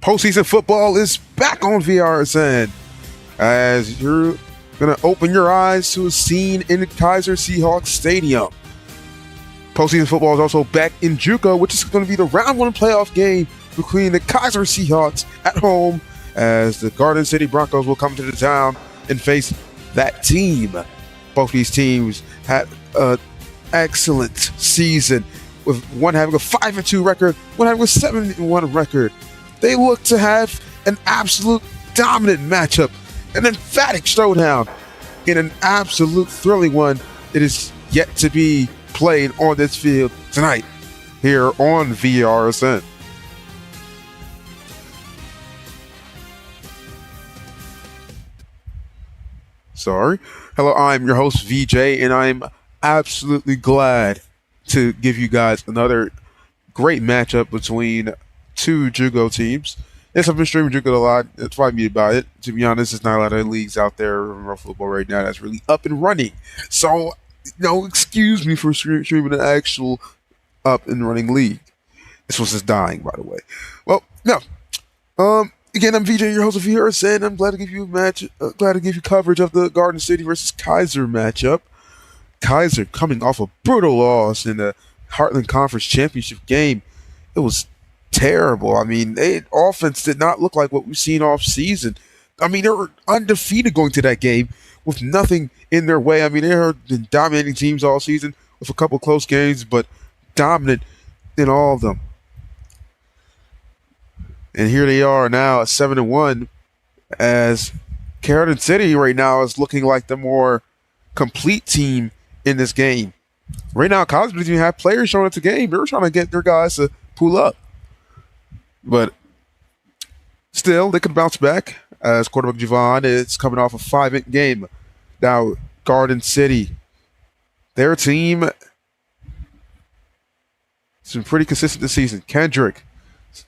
Postseason football is back on VRSN as you're going to open your eyes to a scene in Keiser Seahawks Stadium. Postseason football is also back in JUCO, which is going to be the round one playoff game between the Keiser Seahawks at home as the Garden City Broncos will come to the town and face that team. Both these teams had an excellent season, with one having a 5-2 record, one having a 7-1 record. They look to have an absolute dominant matchup, an emphatic showdown, in an absolute thrilling one that is yet to be played on this field tonight here on VRSN. Sorry. Hello, I'm your host, VJ, and I'm absolutely glad to give you guys another great matchup between two JUCO teams. Yes, I've been streaming JUCO a lot. That's why I mean about it. To be honest, there's not a lot of leagues out there in rough football right now that's really up and running. So, excuse me for streaming an actual up and running league. This was just dying, by the way. Well, no. Again, I'm VJ, your host of VRSN. I'm glad to give you coverage of the Garden City versus Keiser matchup. Keiser coming off a brutal loss in the Heartland Conference Championship game. It was terrible. I mean, offense did not look like what we've seen off season. I mean, they were undefeated going to that game with nothing in their way. I mean, they have been dominating teams all season with a couple close games, but dominant in all of them. And here they are now at 7-1, as Garden City right now is looking like the more complete team in this game. Right now, Keiser doesn't even have players showing up to the game. They were trying to get their guys to pull up. But still, they could bounce back as quarterback Javon is coming off a 5-8 game. Now, Garden City, their team has been pretty consistent this season. Kendrick,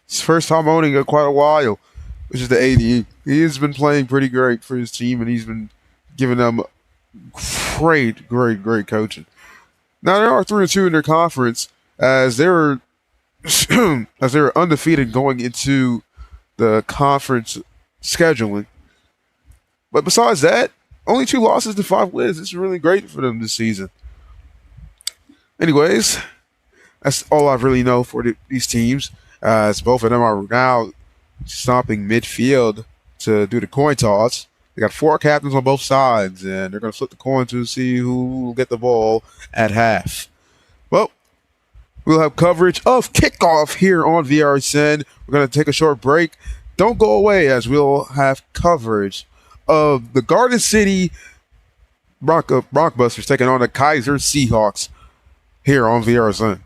his first time owning it quite a while, which is the AD. He has been playing pretty great for his team, and he's been giving them great coaching. Now, they are 3-2 in their conference as they were undefeated going into the conference scheduling. But besides that, only 2 losses to 5 wins. It's really great for them this season. Anyways, that's all I really know for these teams, as both of them are now stopping midfield to do the coin toss. They got 4 captains on both sides, and they're going to flip the coin to see who will get the ball at half. Well, we'll have coverage of kickoff here on VRSN. We're going to take a short break. Don't go away, as we'll have coverage of the Garden City Broncbusters taking on the Keiser Seahawks here on VRSN.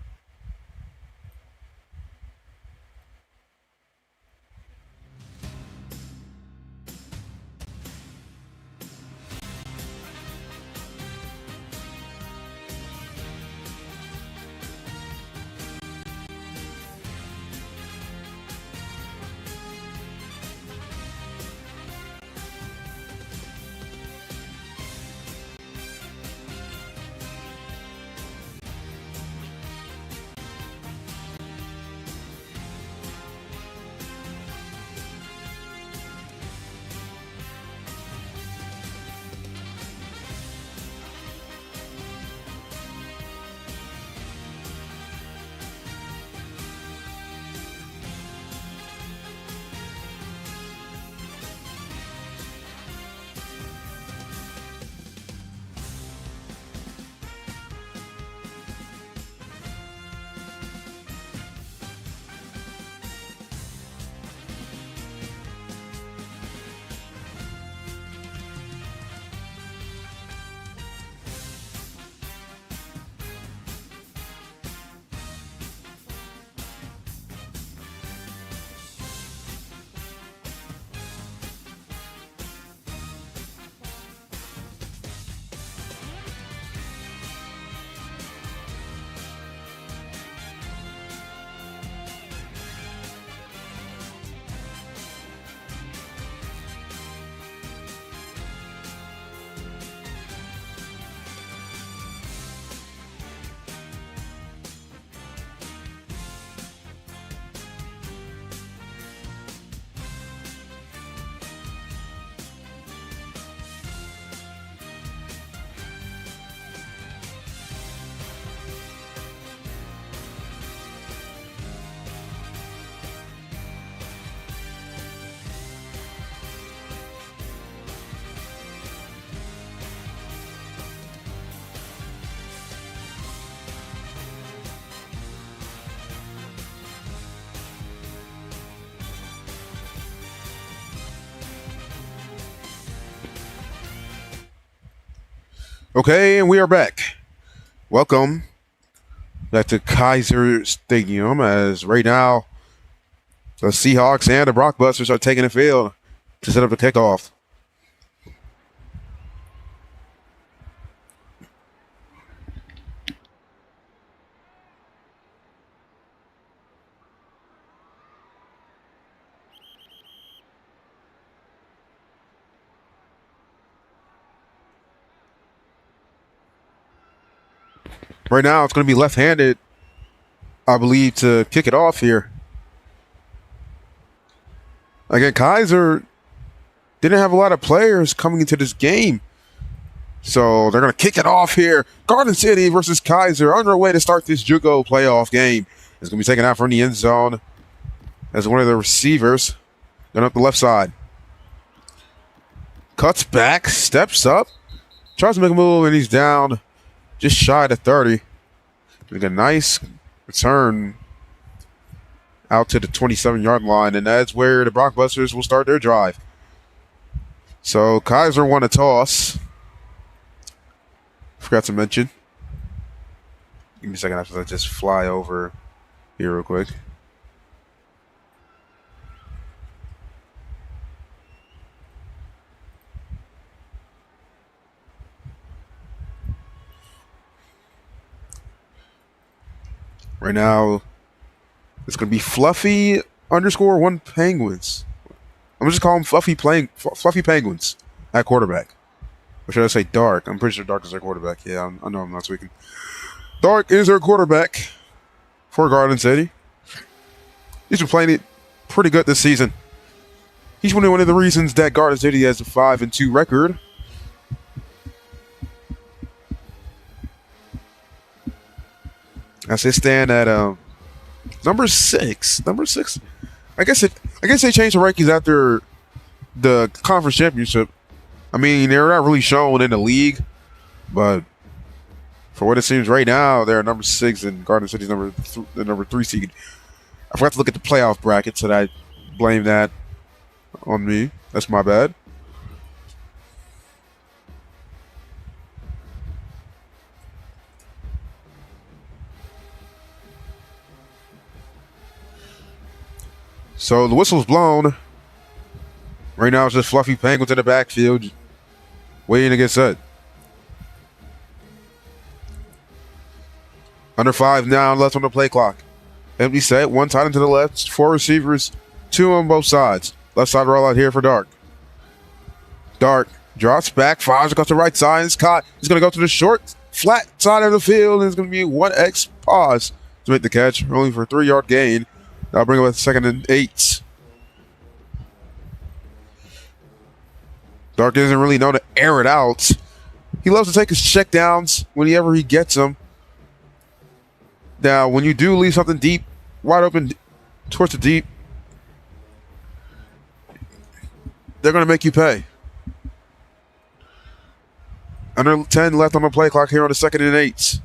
Okay, and we are back. Welcome back to Keiser Stadium as right now the Seahawks and the Blockbusters are taking the field to set up the kickoff. Right now it's going to be left-handed, I believe, to kick it off here. Again, Keiser didn't have a lot of players coming into this game. So they're going to kick it off here. Garden City versus Keiser on their way to start this JUCO playoff game. It's going to be taken out from the end zone as one of the receivers going up the left side. Cuts back, steps up, tries to make a move, and he's down just shy of 30. Make a nice return out to the 27-yard line, and that's where the Blockbusters will start their drive. So Keiser won a toss. Forgot to mention. Give me a second after I just fly over here real quick. Right now, it's going to be Fluffy_1 Penguins. I'm just calling them Fluffy Penguins at quarterback. Or should I say Dark? I'm pretty sure Dark is their quarterback. Yeah, I know I'm not tweaking. Dark is their quarterback for Garden City. He's been playing it pretty good this season. He's one of the reasons that Garden City has a 5-2 record. As they stand at number six. I guess they changed the rankings after the conference championship. I mean, they're not really shown in the league, but for what it seems right now, they're number 6 and Garden City's the number 3 seed. I forgot to look at the playoff bracket, so I blame that on me. That's my bad. So the whistle's blown. Right now it's just Fluffy Penguins in the backfield, waiting to get set. Under 5 now left on the play clock. Empty set, one tight end to the left, 4 receivers, 2 on both sides. Left side rollout here for Dark. Dark drops back, fires across the right side, it's caught. He's going to go to the short, flat side of the field, and it's going to be 1x pause to make the catch, only for a 3-yard gain. That'll bring up a 2nd and 8. Dark isn't really known to air it out. He loves to take his checkdowns whenever he gets them. Now, when you do leave something deep, wide open towards the deep, they're going to make you pay. Under 10 left on the play clock here on the 2nd and 8.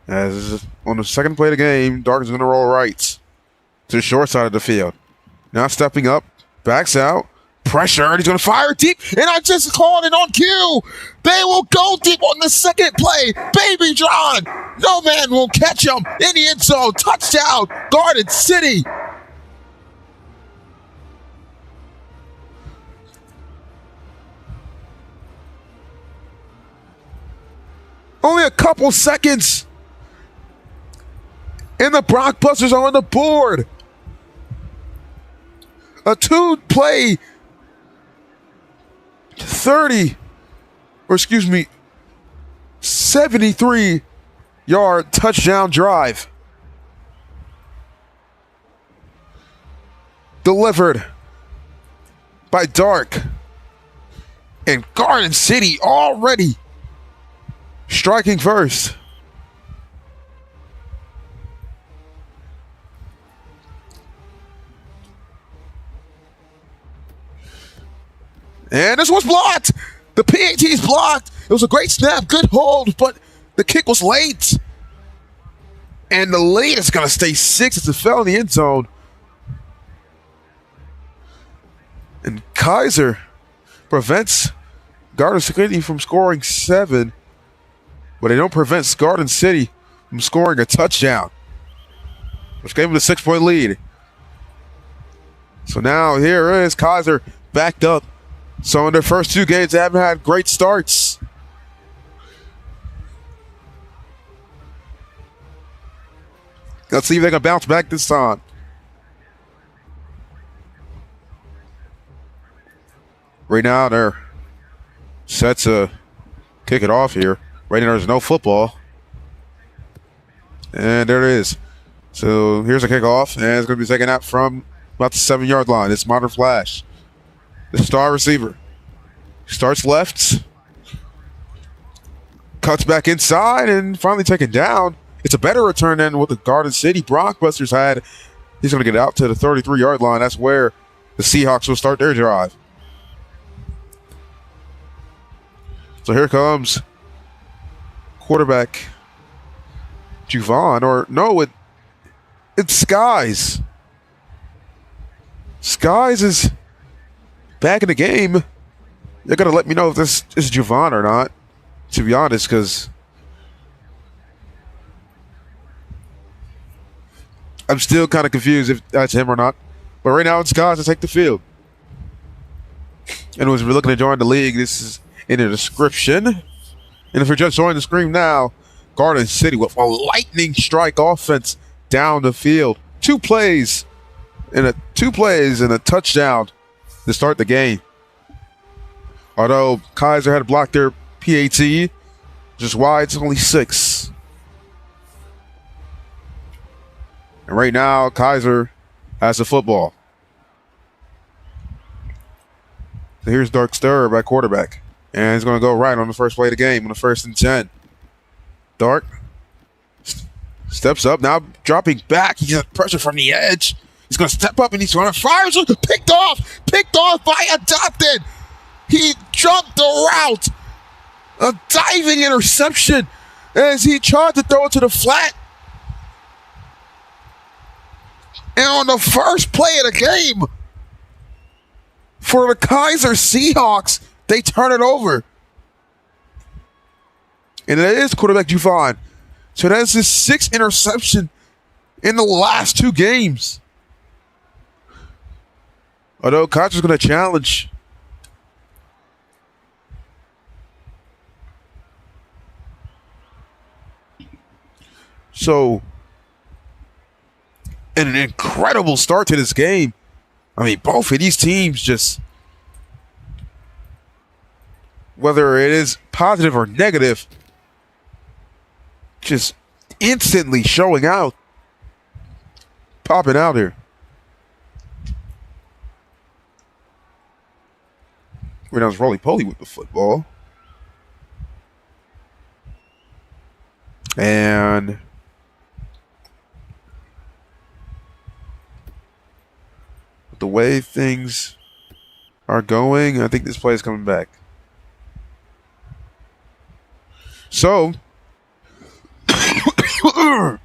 As on the second play of the game, Dark is going to roll right to the short side of the field. Now stepping up, backs out, pressure, and he's going to fire deep, and I just called it on cue. They will go deep on the second play. Baby John, no man will catch him in the end zone. Touchdown, Garden City. Only a couple seconds. And the Blockbusters are on the board. A 2-play 73-yard touchdown drive. Delivered by Dark. And Garden City already striking first. And this was blocked. The PAT is blocked. It was a great snap, good hold, but the kick was late. And the late is going to stay 6 as it fell in the end zone. And Keiser prevents Garden City from scoring 7, but they don't prevent Garden City from scoring a touchdown, which gave them a 6-point lead. So now here is Keiser backed up. So in their first 2 games, they haven't had great starts. Let's see if they can bounce back this time. Right now, they're set to kick it off here. Right now, there's no football. And there it is. So here's a kickoff, and it's going to be taken out from about the 7-yard line. It's Modern Flash, the star receiver. Starts left, cuts back inside, and finally taken down. It's a better return than what the Garden City Blockbusters had. He's going to get out to the 33-yard line. That's where the Seahawks will start their drive. So here comes quarterback Javon, or no, it's Skies. Skies is back in the game. They're going to let me know if this is Javon or not, to be honest, because I'm still kind of confused if that's him or not. But right now it's Skies to take the field. And as we're looking to join the league, this is in the description. And if you're just joining the screen now, Garden City with a lightning strike offense down the field. 2 plays and a touchdown to start the game. Although Keiser had blocked their PAT, just wide, it's only 6. And right now, Keiser has the football. So here's Dark Stir at quarterback. And he's going to go right on the first play of the game on the 1st and 10. Dark steps up, now dropping back. He got pressure from the edge. He's going to step up and he's going to fire. Picked off by Adopted. He jumped the route. A diving interception as he tried to throw it to the flat. And on the first play of the game for the Keiser Seahawks, they turn it over. And it is quarterback Javon. So that's his 6th interception in the last 2 games. Although Keiser's going to challenge. So, and an incredible start to this game. I mean, both of these teams just, whether it is positive or negative, just instantly showing out, popping out here. Right now it's roly-poly with the football. And the way things are going, I think this play is coming back. So,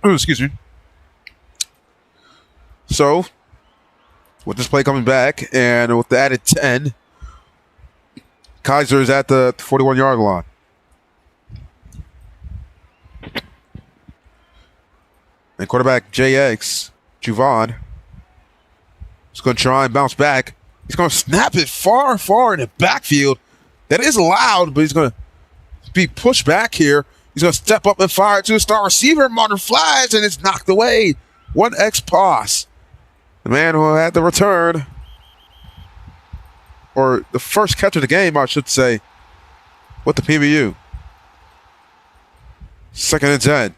excuse me. So, with this play coming back and with the added 10, Keiser is at the 41-yard line. And quarterback JX, Javon, is going to try and bounce back. He's going to snap it far, far in the backfield. That is allowed, but he's going to be pushed back here. He's going to step up and fire to a star receiver. Modern Flash, and it's knocked away. 1X pass. The man who had the return, or the first catch of the game, I should say, with the PBU. 2nd and 10.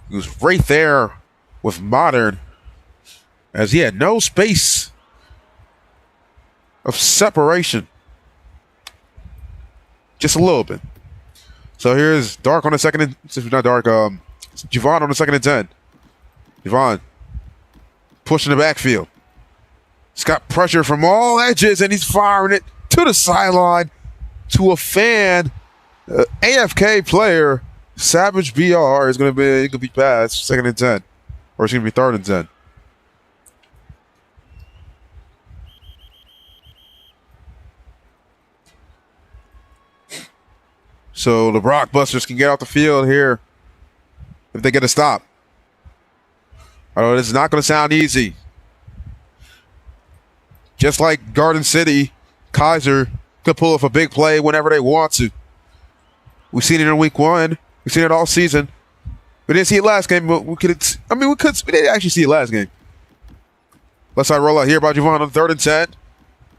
He was right there with Modern, as he had no space of separation. Just a little bit. So here's Dark on the 2nd and, not Dark, Javon on the 2nd and 10. Javon pushing the backfield. He's got pressure from all edges, and he's firing it to the sideline to a fan. AFK player, Savage BR, is going to be passed 2nd and 10. Or it's going to be 3rd and 10. So the Blockbusters can get off the field here if they get a stop. Although it's not going to sound easy. Just like Garden City, Keiser could pull off a big play whenever they want to. We've seen it in week 1. We've seen it all season. We didn't see it last game, but we didn't actually see it last game. Left side rollout here by Javon on 3rd and 10.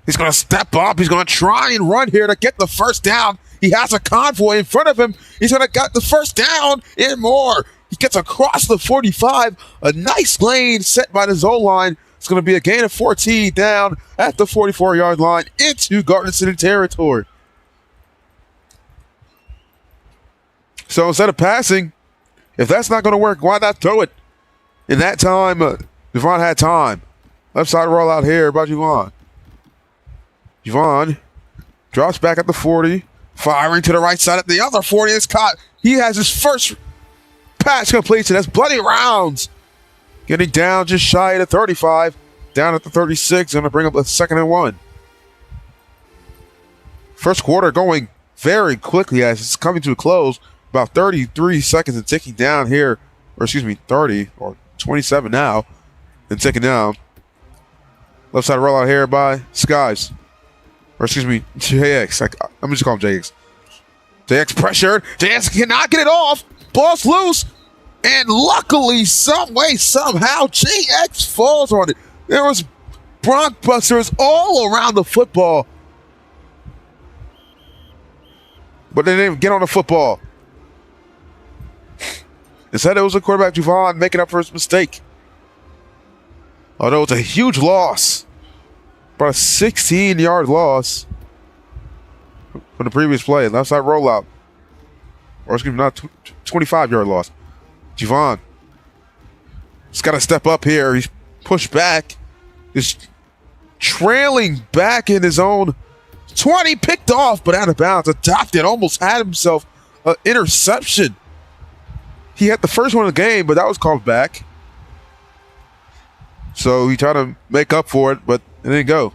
He's going to step up. He's going to try and run here to get the first down. He has a convoy in front of him. He's going to get the first down and more. He gets across the 45. A nice lane set by the zone line. It's going to be a gain of 14 down at the 44-yard line into Garden City territory. So instead of passing, if that's not going to work, why not throw it? In that time, Javon had time. Left side rollout here by Javon. Javon drops back at the 40, firing to the right side at the other 40. It's caught. He has his first pass completion. That's Bloody Rounds. Getting down just shy of the 35. Down at the 36. Going to bring up a 2nd and 1. First quarter going very quickly as it's coming to a close. About 33 seconds and ticking down here. Or excuse me, 30 or 27 now. And ticking down. Left side rollout here by Skies. Or excuse me, JX. I'm just calling him JX. JX pressured. JX cannot get it off. Ball's loose. And luckily, some way, somehow, JX falls on it. There was Blockbusters all around the football. But they didn't even get on the football. Instead, it was a quarterback, Javon, making up for his mistake. Although it's a huge loss. About a 16-yard loss from the previous play. Left side rollout. Or excuse me, not 25-yard loss. Javon. He's got to step up here. He's pushed back. He's trailing back in his own 20. Picked off, but out of bounds. Adopted. Almost had himself an interception. He had the first one of the game, but that was called back. So he tried to make up for it, but it didn't go.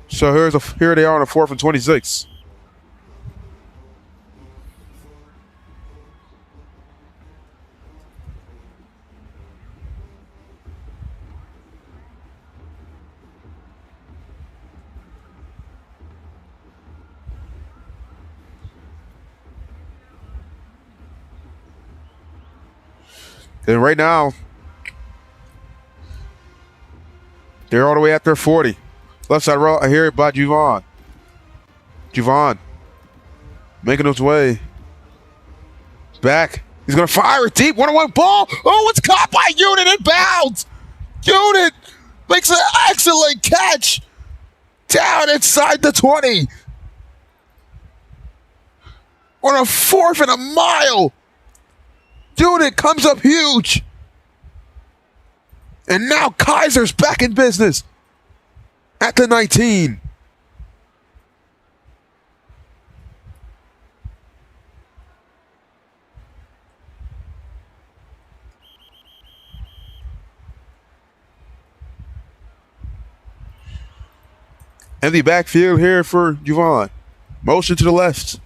So here they are on a 4th and 26. And right now, they're all the way at their 40. Left side roll. I hear it by Javon. Javon making his way back. He's going to fire it deep. 1-on-1 ball. Oh, it's caught by Unit in bounds. Unit makes an excellent catch down inside the 20. On a 4th and a mile. Unit comes up huge. And now Keiser's back in business at the 19. Empty backfield here for Javon. Motion to the left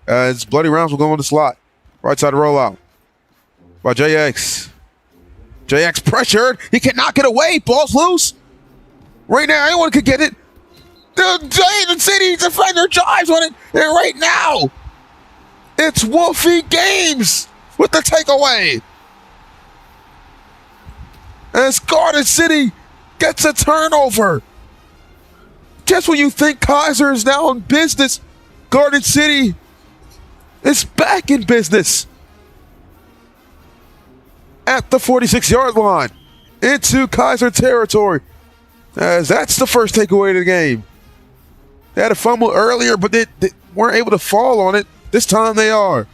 as Bloody Rounds will go in the slot. Right side rollout by JX. JX pressured. He cannot get away. Ball's loose. Right now, anyone could get it. The City defender drives on it. And right now, it's Wolfie Games with the takeaway. As Garden City gets a turnover. Just when you think Keiser is now in business, Garden City is back in business. At the 46-yard line, into Keiser territory, as that's the first takeaway of the game. They had a fumble earlier, but they weren't able to fall on it. This time they are.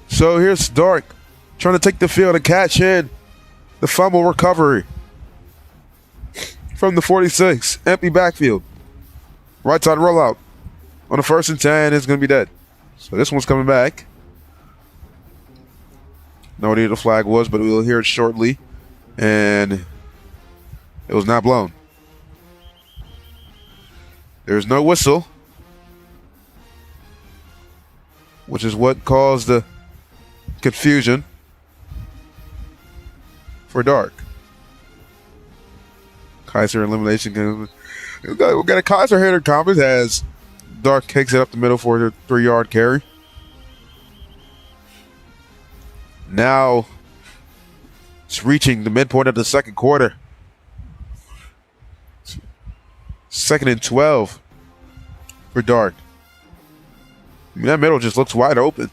So here's Dark trying to take the field and catch in the fumble recovery from the 46. Empty backfield. Right side rollout. On the 1st and 10, it's going to be dead. So this one's coming back. No idea what the flag was, but we'll hear it shortly. And it was not blown. There's no whistle, which is what caused the confusion for Dark. Keiser elimination. We got a Keiser hitter comment as Dark kicks it up the middle for the 3-yard carry. Now it's reaching the midpoint of the second quarter. 2nd and 12 for Dark. I mean, that middle just looks wide open,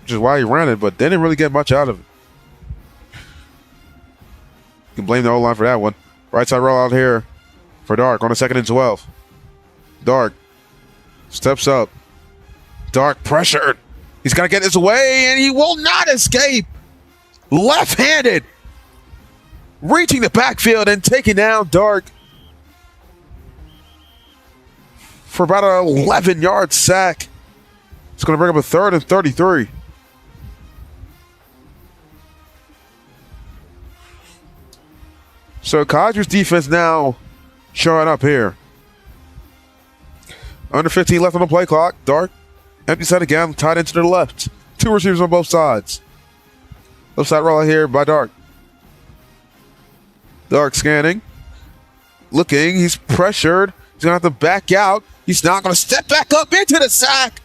which is why he ran it, but they didn't really get much out of it. You can blame the O-line for that one. Right side roll out here for Dark on a 2nd and 12. Dark steps up. Dark pressured. He's got to get his way, and he will not escape. Left-handed. Reaching the backfield and taking down Dark for about an 11-yard sack. It's going to bring up a 3rd and 33. So Keiser's defense now showing up here. Under 15 left on the play clock. Dark, empty side again, tied into the left. 2 receivers on both sides. Left side roll out here by Dark. Dark scanning. Looking, he's pressured. He's going to have to back out. He's not going to step back up into the sack.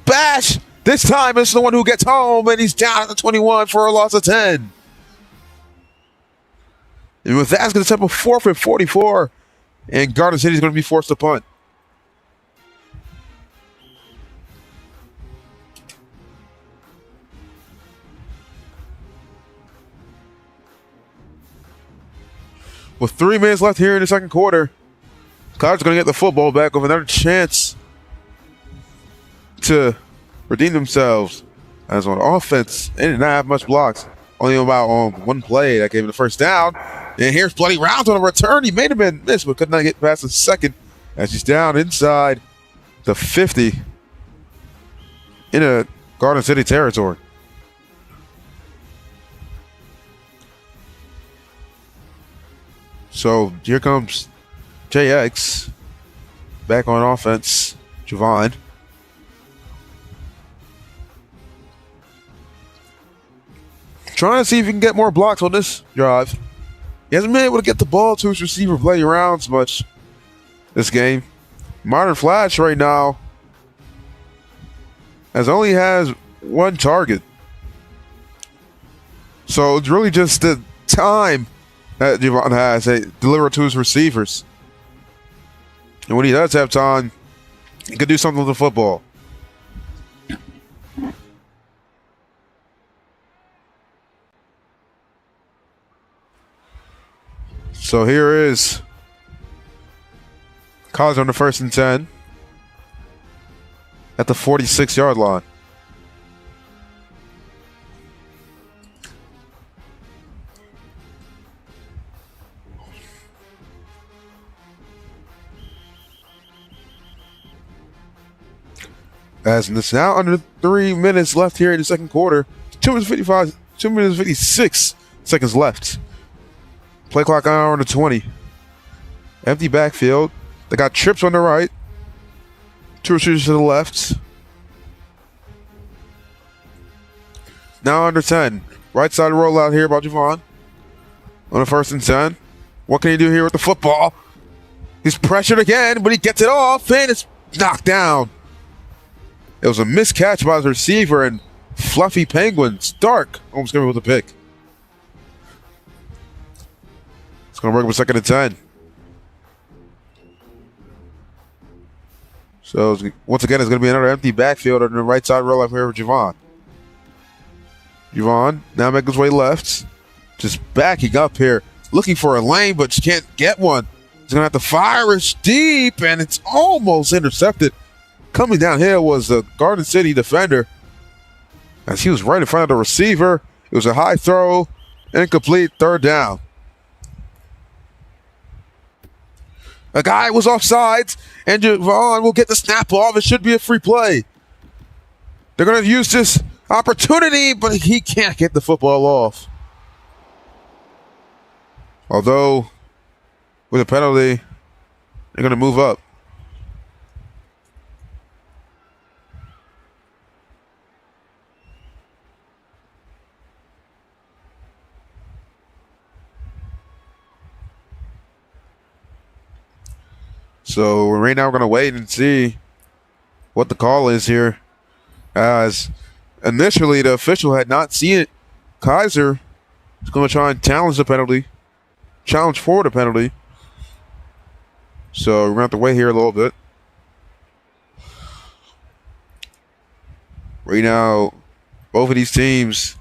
Bash. This time it's the one who gets home, and he's down at the 21 for a loss of 10. And with that, it's going to set up a 4th and 44. And Garden City is going to be forced to punt. With 3 minutes left here in the second quarter, Keiser's going to get the football back with another chance to redeem themselves. As on offense, they did not have much blocks. Only about on one play that gave him the first down. And here's Bloody Rounds on a return. He may have been missed, but could not get past the second as he's down inside the 50 in a Garden City territory. So here comes JX back on offense. Javon. Trying to see if he can get more blocks on this drive. He hasn't been able to get the ball to his receiver Bloody Rounds much this game. Modern Flash right now only has 1 target. So it's really just the time that Javon has to deliver to his receivers. And when he does have time, he can do something with the football. So here is Keiser on the 1st and 10 at the 46-yard line. As it's now under 3 minutes left here in the second quarter. 2 minutes 56 seconds left. Play clock on the 20. Empty backfield. They got trips on the right. 2 receivers to the left. Now under 10. Right side rollout here by Javon. On the 1st and 10. What can he do here with the football? He's pressured again, but he gets it off, and it's knocked down. It was a miscatch by the receiver, and Fluffy Penguins. Dark almost came with a pick. It's going to work up a 2nd and 10. So once again, it's going to be another empty backfield on the right side roll up here for Javon. Javon now making his way left. Just backing up here. Looking for a lane, but just can't get one. He's going to have to fire it deep, and it's almost intercepted. Coming downhill was the Garden City defender as he was right in front of the receiver. It was a high throw, incomplete, 3rd down. A guy was offsides, and Javon will get the snap off. It should be a free play. They're going to use this opportunity, but he can't get the football off. Although, with a penalty, they're going to move up. So right now we're going to wait and see what the call is here. As initially the official had not seen it. Keiser is going to try and challenge for the penalty. So we're going to have to wait here a little bit. Right now, both of these teams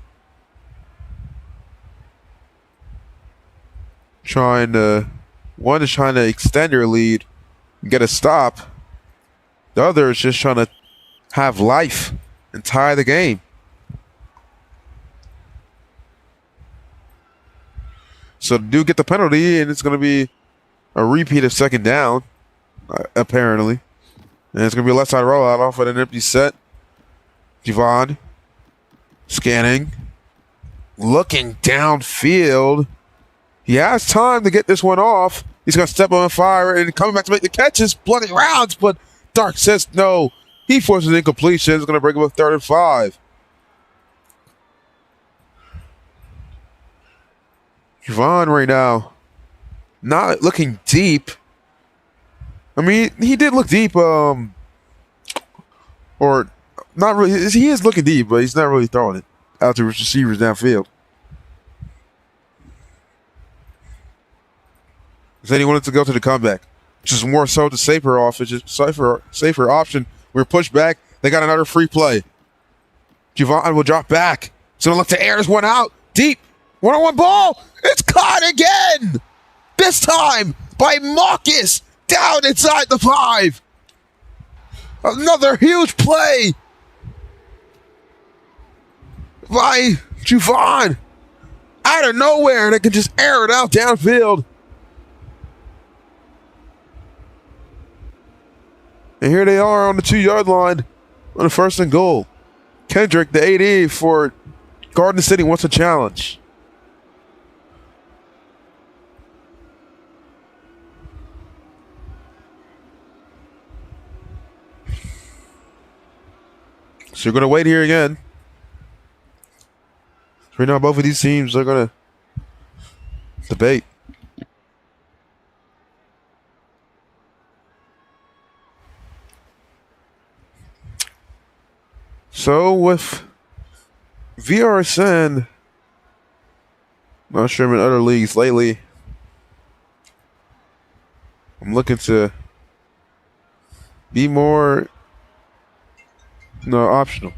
one is trying to extend their lead and get a stop. The other is just trying to have life and tie the game. So do get the penalty, and it's going to be a repeat of second down, apparently. And it's going to be a left side rollout off of an empty set. Javon scanning, looking downfield. He has time to get this one off. He's going to step on fire and coming back to make the catches, bloody rounds, but Dark says no. He forces incompletion. It's going to bring him up 3rd and 5. Javon right now, not looking deep. I mean, he did look deep, or not really. He is looking deep, but he's not really throwing it out to receivers downfield. Then he wanted to go to the comeback, which is more so the safer option. We're pushed back. They got another free play. Javon will drop back. He's going to look to air this one out. Deep. 1-on-1 ball. It's caught again. This time by Marcus down inside the 5. Another huge play by Javon. Out of nowhere, they can just air it out downfield. And here they are on the 2-yard line on the 1st and goal. Kendrick, the AD for Garden City, wants a challenge. So you're going to wait here again. Right now, both of these teams are going to debate. So with VRSN, not sure I'm in other leagues lately. I'm looking to be more optional.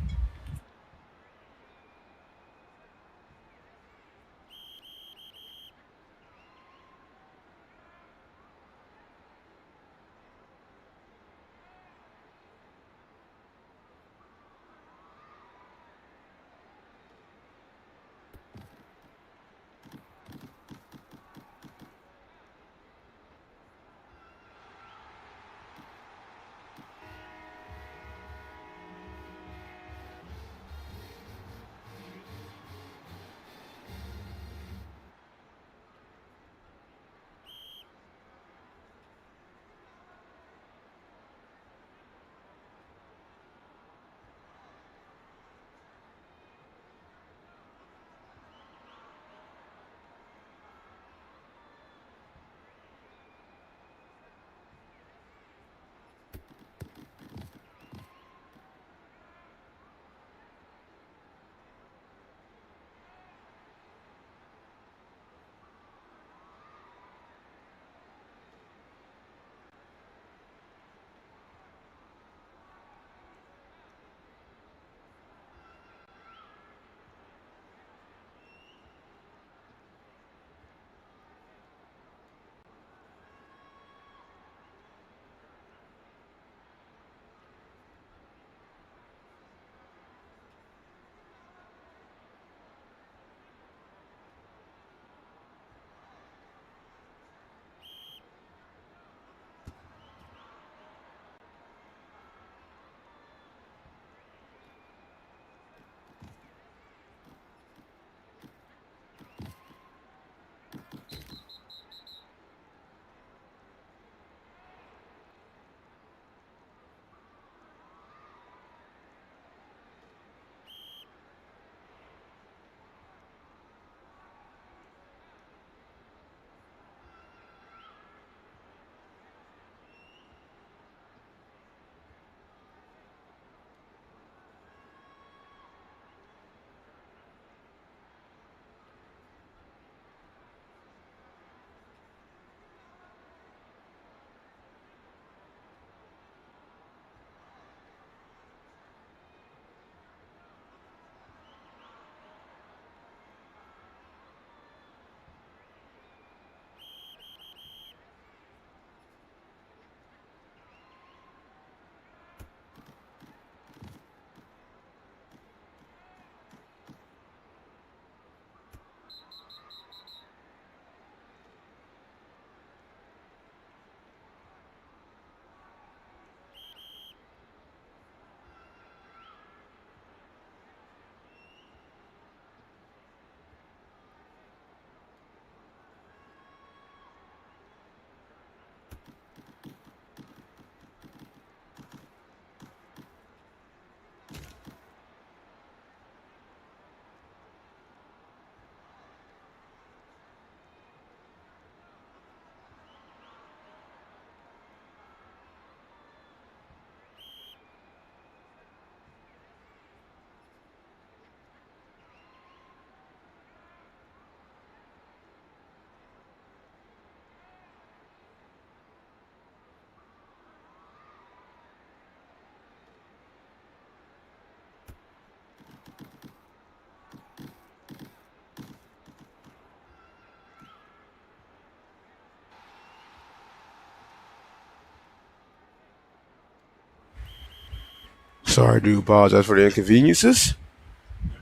Sorry, I do apologize for the inconveniences.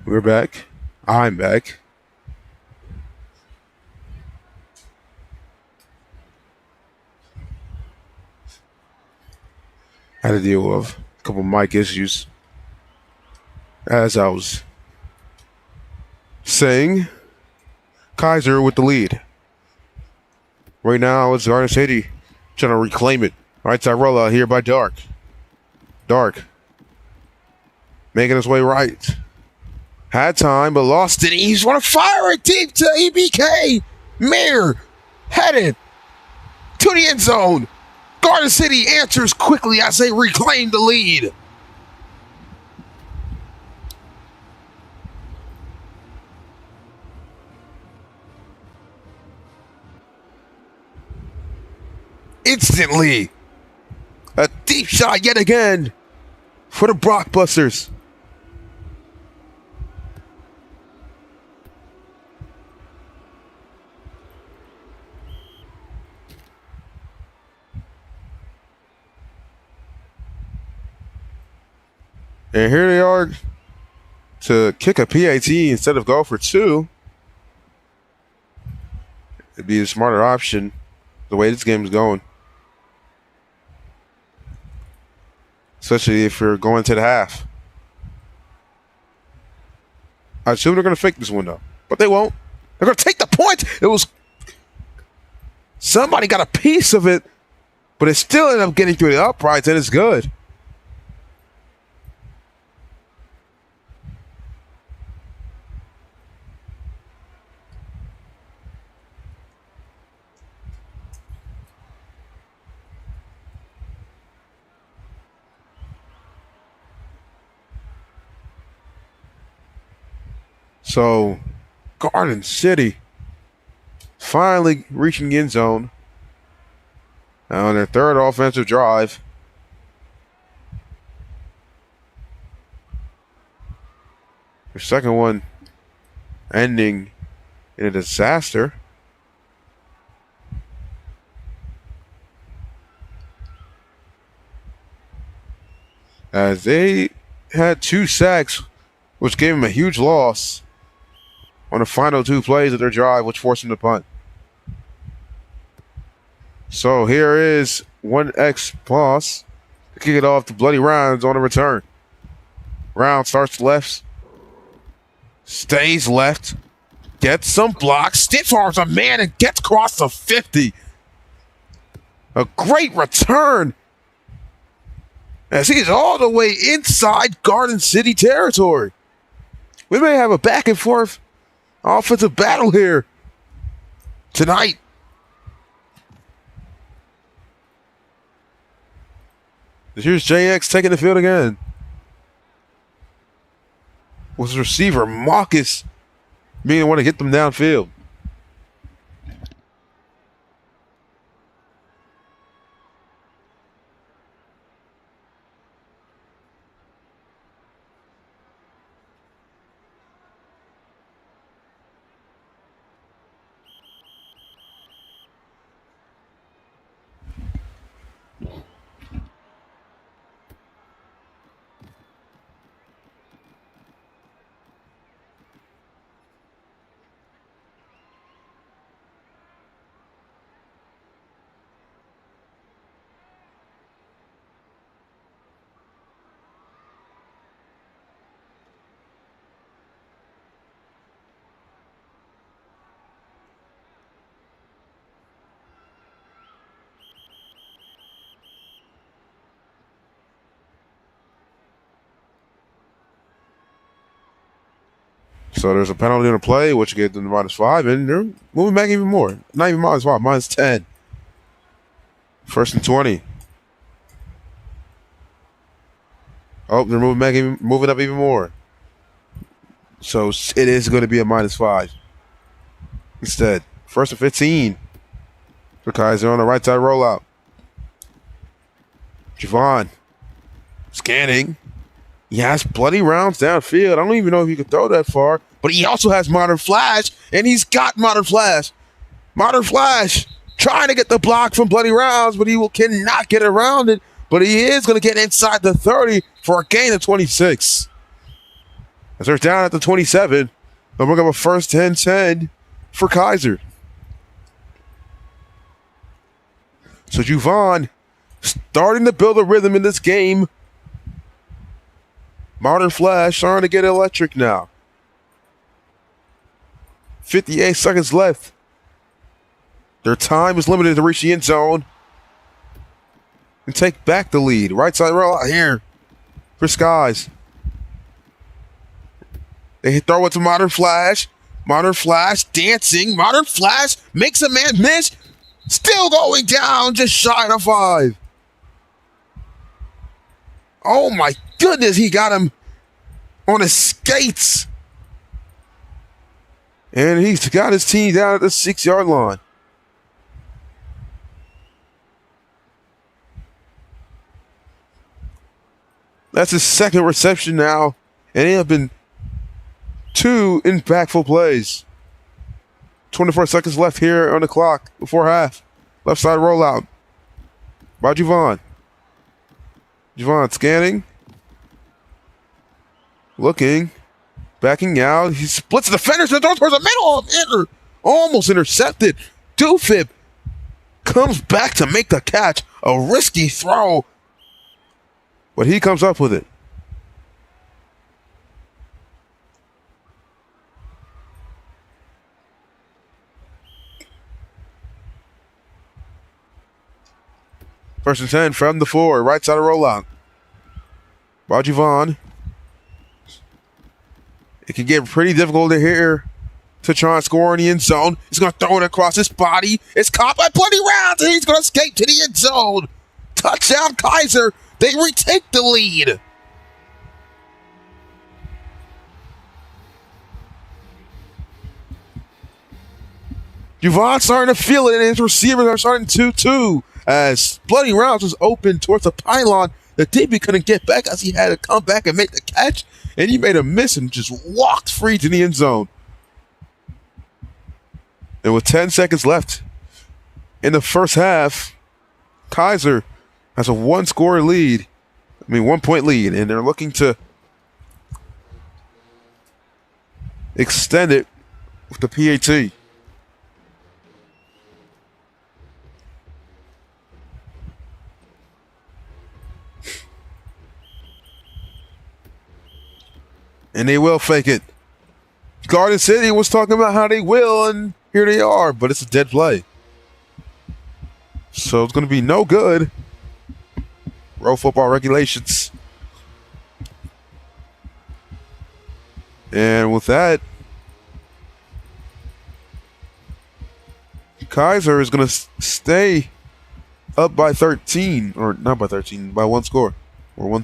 We're back. I'm back. Had to deal with a couple mic issues. As I was saying, Keiser with the lead. Right now, it's Garden City trying to reclaim it. Right side rollout here by Dark. Dark. Making his way right. Had time, but lost it. He's want to fire it deep to EBK. Mayor headed to the end zone. Garden City answers quickly as they reclaim the lead. Instantly, a deep shot yet again for the Blockbusters. And here they are to kick a PAT instead of go for two. It'd be a smarter option the way this game's going. Especially if you're going to the half. I assume they're going to fake this window, but they won't. They're going to take the point. It was somebody got a piece of it, but it still ended up getting through the uprights, and it's good. So, Garden City finally reaching the end zone on their third offensive drive. Their second one ending in a disaster. As they had 2 sacks, which gave them a huge loss on the final 2 plays of their drive, which forced them to punt. So here is 1X plus to kick it off to Bloody Rounds on the return. Round starts left, stays left, gets some blocks, stiff arms a man and gets across the 50. A great return as he's all the way inside Garden City territory. We may have a back and forth offensive battle here tonight. Here's JX taking the field again. With his receiver, Marcus, being the one to get them downfield. So there's a penalty on the play, which gave them the -5, and they're moving back even more. Not even -5, -10. 1st and 20. Oh, they're moving back, moving up even more. So it is going to be a -5 instead. 1st and 15 for Keiser on the right side rollout. Javon scanning. He has Bloody Rounds downfield. I don't even know if he could throw that far, but he also has Modern Flash, and he's got Modern Flash. Modern Flash trying to get the block from Bloody Rounds, but cannot get around it. But he is going to get inside the 30 for a gain of 26. As they're down at the 27, they'll bring up a first 10-10 for Keiser. So Juvon starting to build a rhythm in this game. Modern Flash starting to get electric now. 58 seconds left. Their time is limited to reach the end zone and take back the lead. Right side roll out here for Skies. They throw it to Modern Flash. Modern Flash dancing. Modern Flash makes a man miss. Still going down, just shy of 5. Oh my goodness, he got him on his skates. And he's got his team down at the 6-yard line. That's his second reception now. And they have been 2 impactful plays. 24 seconds left here on the clock before half. Left side rollout by Juvon. Juvon scanning. Looking. Backing out. He splits the defenders and throws towards the middle. Almost intercepted. Doofib comes back to make the catch. A risky throw. But he comes up with it. First and 10 from the 4. Right side of rollout. By Juvon. It can get pretty difficult to here to try and score in the end zone. He's going to throw it across his body. It's caught by Bloody Rounds, and he's going to escape to the end zone. Touchdown, Keiser. They retake the lead. Juvon starting to feel it, and his receivers are starting 2-2 as Bloody Rounds was open towards the pylon. The DB couldn't get back as he had to come back and make the catch, and he made a miss and just walked free to the end zone. And with 10 seconds left in the first half, Keiser has a 1-point lead, and they're looking to extend it with the PAT. And they will fake it. Garden City was talking about how they will, and here they are, but it's a dead play. So it's going to be no good. Road football regulations. And with that, Keiser is going to stay up by 13, or not by 13, by 1 score, or 1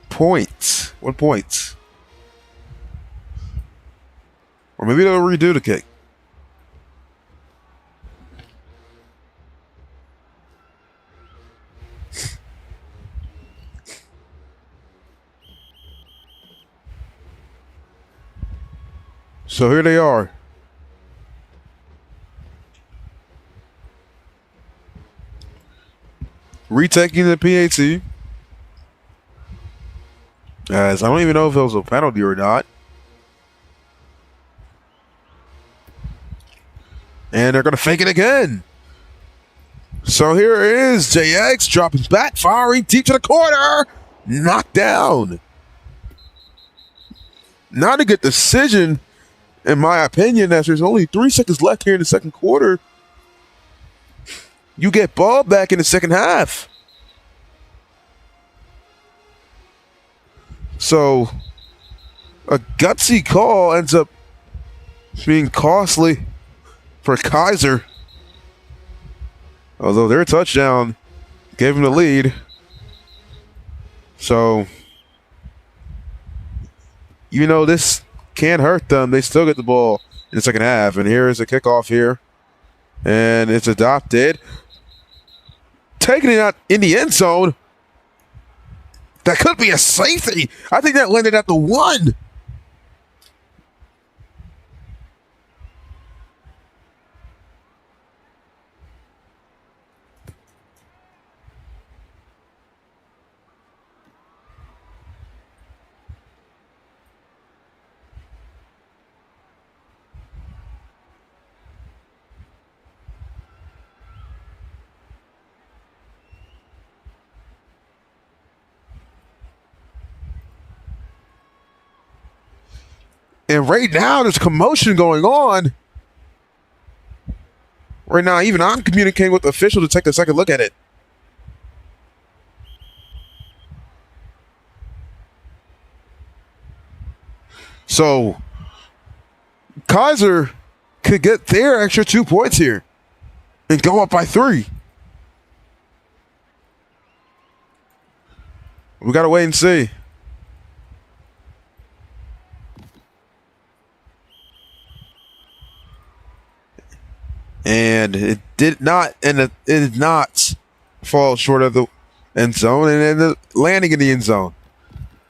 point. 1 point. Or maybe they'll redo the kick. So here they are. Retaking the PAT. As I don't even know if it was a penalty or not. And they're going to fake it again. So here is JX dropping back, firing deep to the corner. Knocked down. Not a good decision, in my opinion, as there's only 3 seconds left here in the second quarter. You get ball back in the second half. So a gutsy call ends up being costly for Keiser. Although their touchdown gave him the lead. So even though this can hurt them, they still get the ball in the second half. And here is a kickoff here. And it's adopted. Taking it out in the end zone. That could be a safety. I think that landed at the 1. And right now, there's commotion going on. Right now, even I'm communicating with the official to take a second look at it. So, Keiser could get their extra 2 points here and go up by 3. We got to wait and see. And it did not fall short of the end zone and ended up landing in the end zone.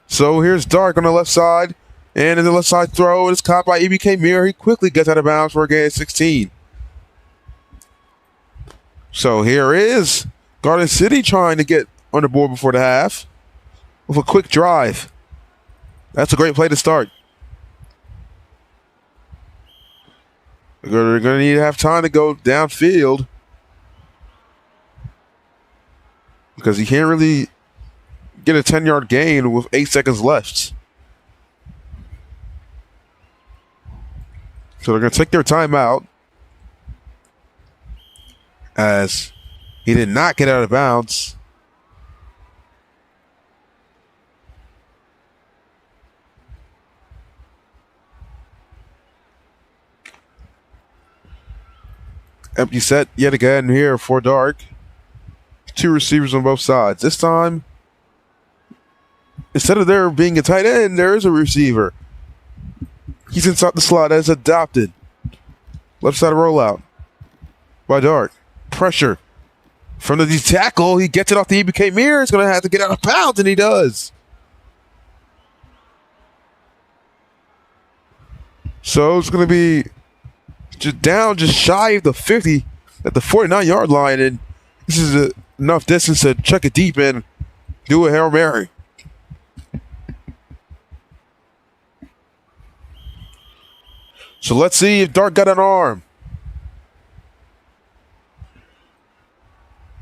So here's Dark on the left side, and in the left side throw is caught by EBK Mirror. He quickly gets out of bounds for a gain of 16. So here is Garden City trying to get on the board before the half with a quick drive. That's a great play to start. They're going to need to have time to go downfield because you can't really get a 10-yard gain with 8 seconds left. So they're going to take their timeout as he did not get out of bounds. Empty set yet again here for Dark. 2 receivers on both sides. This time, instead of there being a tight end, there is a receiver. He's inside the slot as adopted. Left side rollout by Dark. Pressure from the tackle. He gets it off the EBK Mirror. He's going to have to get out of bounds, and he does. So it's going to be just shy of the 50 at the 49-yard line, and this is enough distance to check it deep and do a Hail Mary. So let's see if Dark got an arm.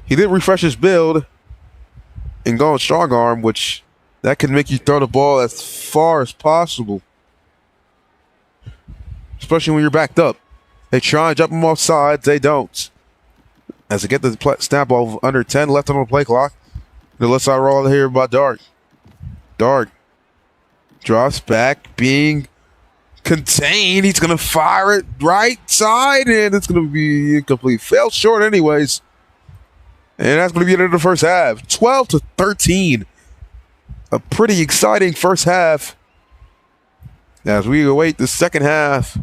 He did refresh his build and go on strong arm, which that can make you throw the ball as far as possible, especially when you're backed up. They try and jump them off sides. They don't. As they get the snap ball under 10 left on the play clock. The left side roll here by Dark. Dark drops back, being contained. He's going to fire it right side, and it's going to be incomplete. Fell short anyways. And that's going to be the end of the first half. 12-13. A pretty exciting first half as we await the second half,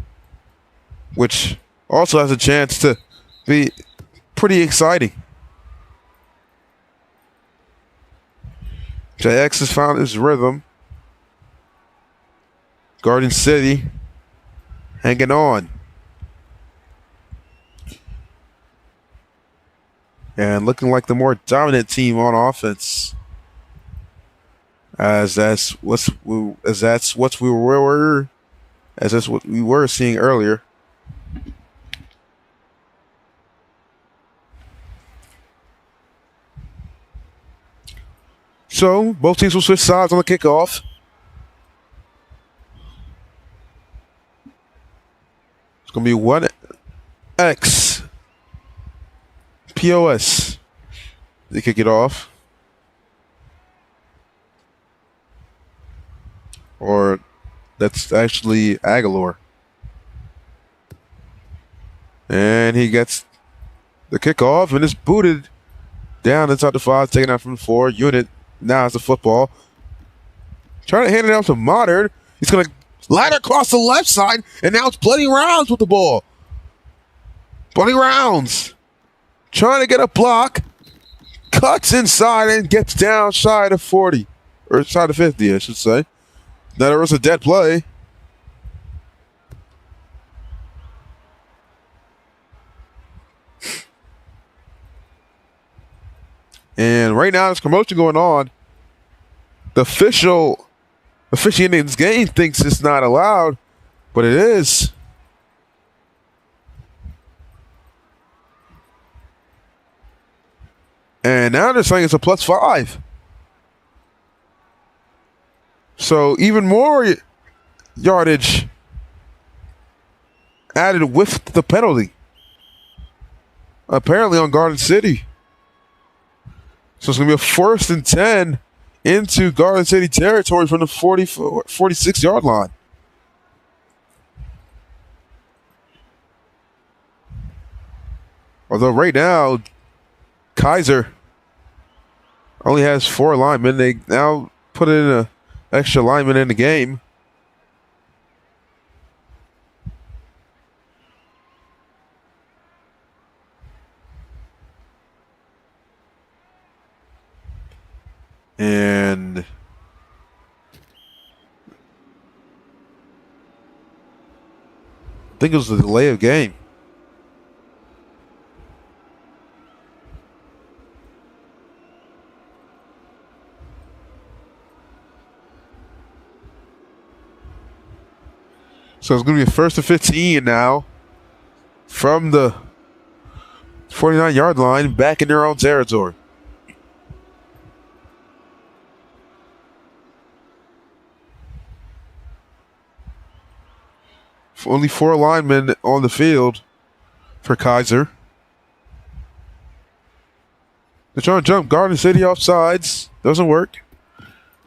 which also has a chance to be pretty exciting. JX has found his rhythm. Garden City hanging on. And looking like the more dominant team on offense. As that's what we were seeing earlier. So both teams will switch sides on the kickoff. It's going to be 1X POS. They kick it off. Or that's actually Aguilar. And he gets the kickoff and it's booted down inside the 5, taken out from the 4. Unit now has the football. Trying to hand it out to Modern. He's going to ladder across the left side, and now it's Bloody Rounds with the ball. Bloody Rounds trying to get a block. Cuts inside and gets down side of 40. Or side of 50, I should say. Now there was a dead play. And right now there's commotion going on. The officiating this game thinks it's not allowed, but it is. And now they're saying it's a +5. So even more yardage added with the penalty. Apparently on Garden City. So it's going to be a 1st and 10 into Garden City territory from the 46-yard line. Although right now, Keiser only has 4 linemen. They now put in an extra lineman in the game. And I think it was the delay of game. So it's going to be a 1st and 15 now from the 49-yard line back in their own territory. Only 4 linemen on the field for Keiser. They're trying to jump Garden City off sides. Doesn't work.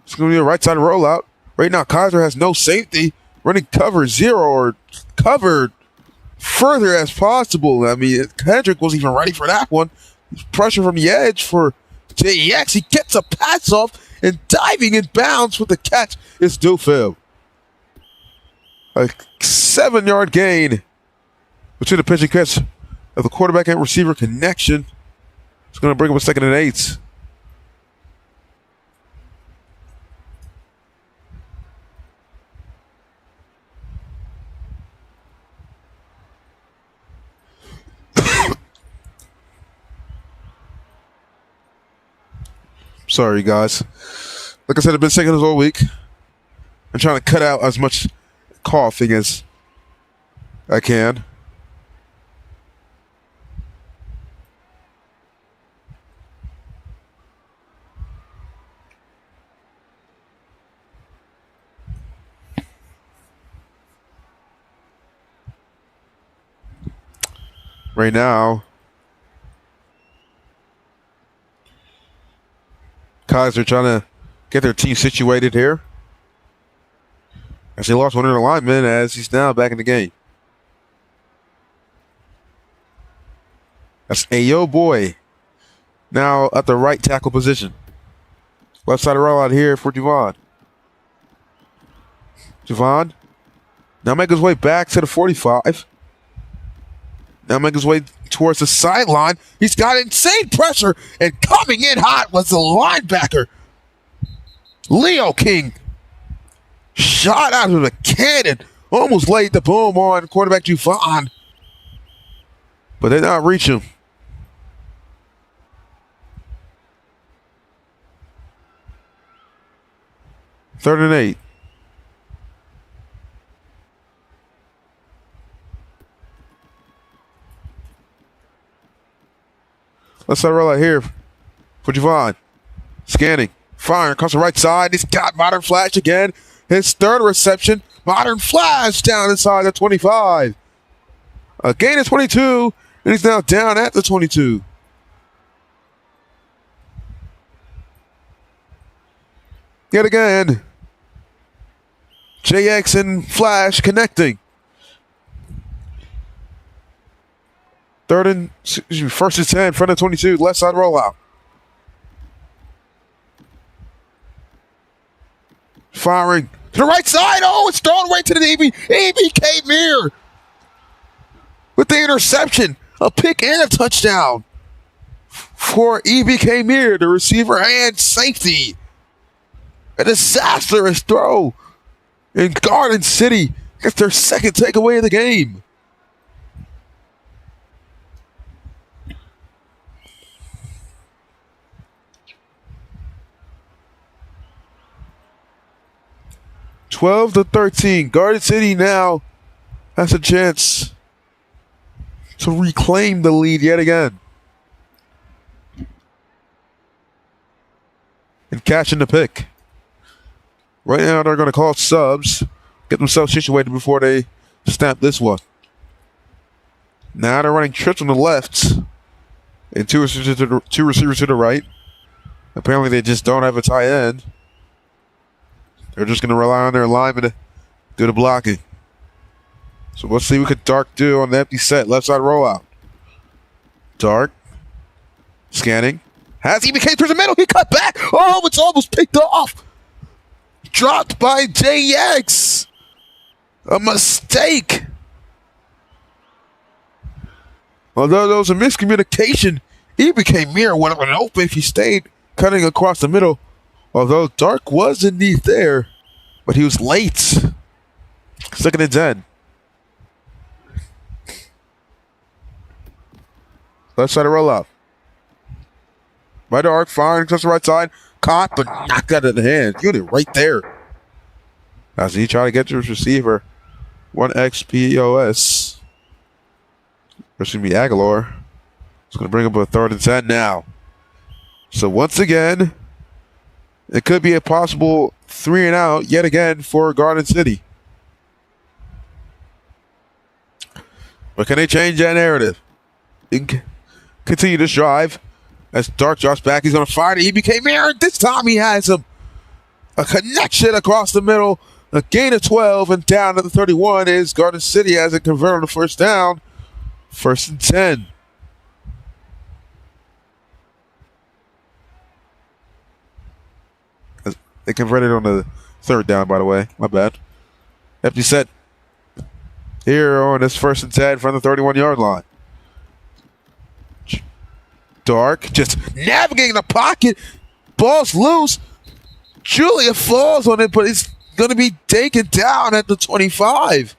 It's going to be a right side rollout. Right now, Keiser has no safety. Running cover 0 or covered further as possible. I mean, Hendrick wasn't even ready for that one. Pressure from the edge for JEX. He gets a pass off and diving in bounds with the catch is Dufil. A 7-yard gain between the pitch and catch of the quarterback and receiver connection. It's going to bring up a 2nd and 8. Sorry, guys. Like I said, I've been sick this all week. I'm trying to cut out as much coughing as I can. Right now, Keiser trying to get their team situated here. As they lost one of their linemen as he's now back in the game. That's Ayo Boy now at the right tackle position. Left side rollout here for Javon. Javon now make his way back to the 45. Now make his way towards the sideline. He's got insane pressure, and coming in hot was the linebacker, Leo King. Shot out of the cannon. Almost laid the boom on quarterback Javon. But they did not reach him. Third and 8. Let's roll out here for Javon. Scanning. Firing across the right side. He's got Modern Flash again. His 3rd reception. Modern Flash down inside the 25. A gain of 22. And he's now down at the 22. Yet again. JX and Flash connecting. 1st and 10, front of 22, left side rollout. Firing to the right side. Oh, it's thrown right to the ABK mirror with the interception, a pick and a touchdown for EBK Mir, the receiver and safety. A disastrous throw in Garden City gets their 2nd takeaway of the game. Twelve to 13. Garden City now has a chance to reclaim the lead yet again. And catching the pick. Right now they're going to call subs, get themselves situated before they snap this one. Now they're running trips on the left and two receivers to the right. Apparently they just don't have a tight end. They're just going to rely on their linemen to do the blocking. So let's see what could Dark do on the empty set. Left side rollout. Dark. Scanning. Has EBK towards the middle. He cut back. Oh, it's almost picked off. Dropped by JX. A mistake. Although there was a miscommunication, EBK Mirror would have been open if he stayed cutting across the middle. Although Dark was indeed there, but he was late. 2nd and 10. Left side of rollout. Right Dark, firing across the right side. Caught, but knocked out of the hand. Unit right there. As he tried to get to his receiver. 1XPOS. Excuse me, Aguilar. It's going to bring up a 3rd and 10 now. So once again, it could be a possible 3 and out yet again for Garden City. But can they change that narrative? Continue this drive. As Dark drops back, he's going to fire to EBK Mirror. This time he has a connection across the middle. A gain of 12 and down to the 31 is Garden City as it converted on the first down. 1st and 10. They converted on the 3rd down, by the way. My bad. Empty set here on this 1st and 10 from the 31-yard line. Dark just navigating the pocket. Ball's loose. Julia falls on it, but it's going to be taken down at the 25.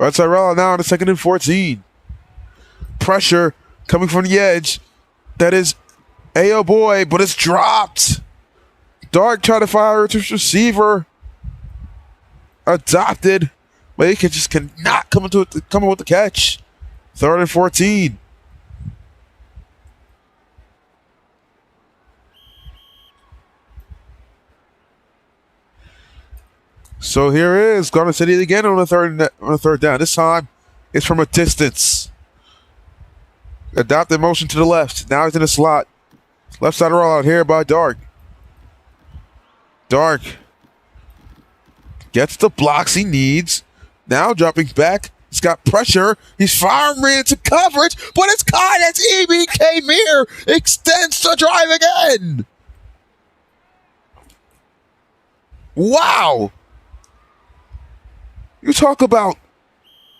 Right side rollout now on the 2nd and 14. Pressure coming from the edge. That is Ayo Boy, but it's dropped. Dark tried to fire to his receiver. Adopted. But he cannot come in with the catch. 3rd and 14. So here is Garden City again on the third down. This time it's from a distance. Adopted motion to the left. Now he's in the slot. Left side rollout here by Dark. Dark gets the blocks he needs. Now dropping back. He's got pressure. He's firing into coverage, but it's caught as EBK Mir extends the drive again. Wow. You talk about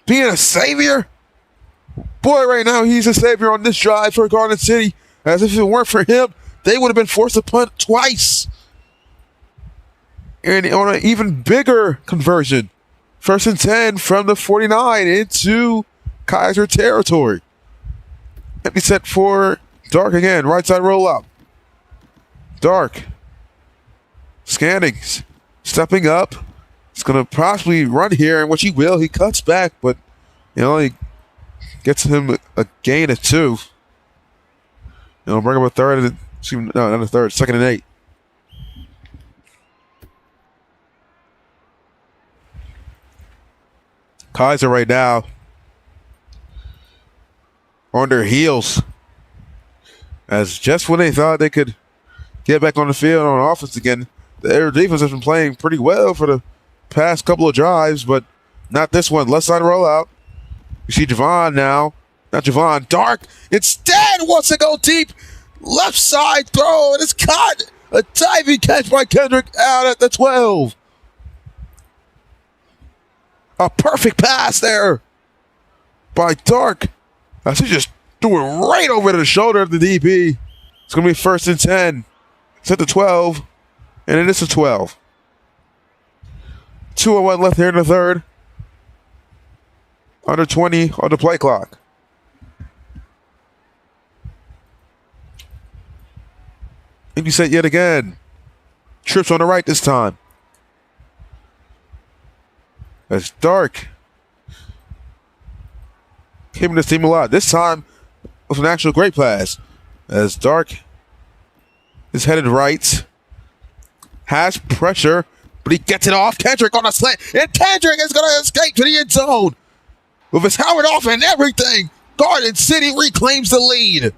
being a savior? Boy, right now he's a savior on this drive for Garden City. As if it weren't for him, they would have been forced to punt twice. And on an even bigger conversion. 1st and 10 from the 49 into Keiser territory. Empty set for Dark again. Right side rollout. Dark. Scanning. Stepping up. He's going to possibly run here, and which he will. He cuts back, but he only gets him a gain of 2. Bring him a 3rd. No, not a 3rd. 2nd and 8. Keiser right now on their heels. As just when they thought they could get back on the field on offense again, their defense has been playing pretty well for the past couple of drives, but not this one. Left side rollout. You see Javon now. Not Javon. Dark instead wants to go deep. Left side throw, and it's caught. A diving catch by Kendrick out at the 12. A perfect pass there by Dark. As he just threw it right over the shoulder of the DB. It's going to be 1st and 10. It's at the 12, and it is a 12. 2:01 left here in the 3rd. Under 20 on the play clock. He set yet again. Trips on the right this time. That's Dark. Keeping this team a lot. This time with an actual great pass. As Dark is headed right. Has pressure, but he gets it off. Kendrick on a slant. And Kendrick is going to escape to the end zone. With his helmet off and everything. Garden City reclaims the lead.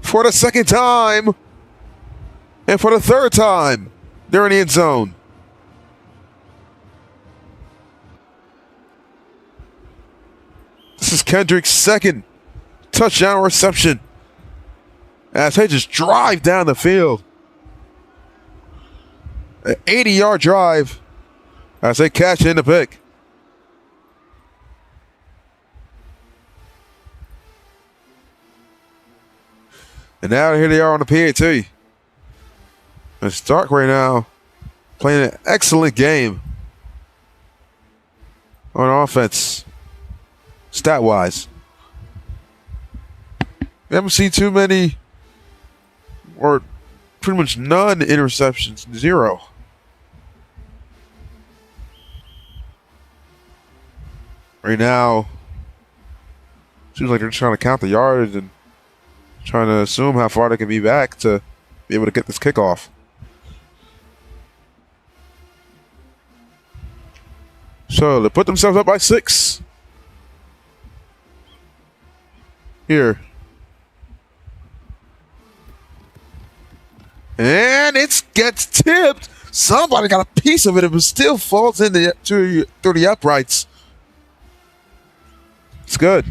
For the second time. And for the third time. They're in the end zone. This is Kendrick's second touchdown reception. As they just drive down the field. An 80-yard drive. As they catch in the pick. And now here they are on the PAT. It's Dark right now. Playing an excellent game. On offense. Stat-wise. We haven't seen too many, or pretty much none interceptions. 0. Right now, seems like they're trying to count the yards and trying to assume how far they can be back to be able to get this kickoff. So they put themselves up by 6. Here. And it gets tipped. Somebody got a piece of it. It still falls into through the uprights. It's good.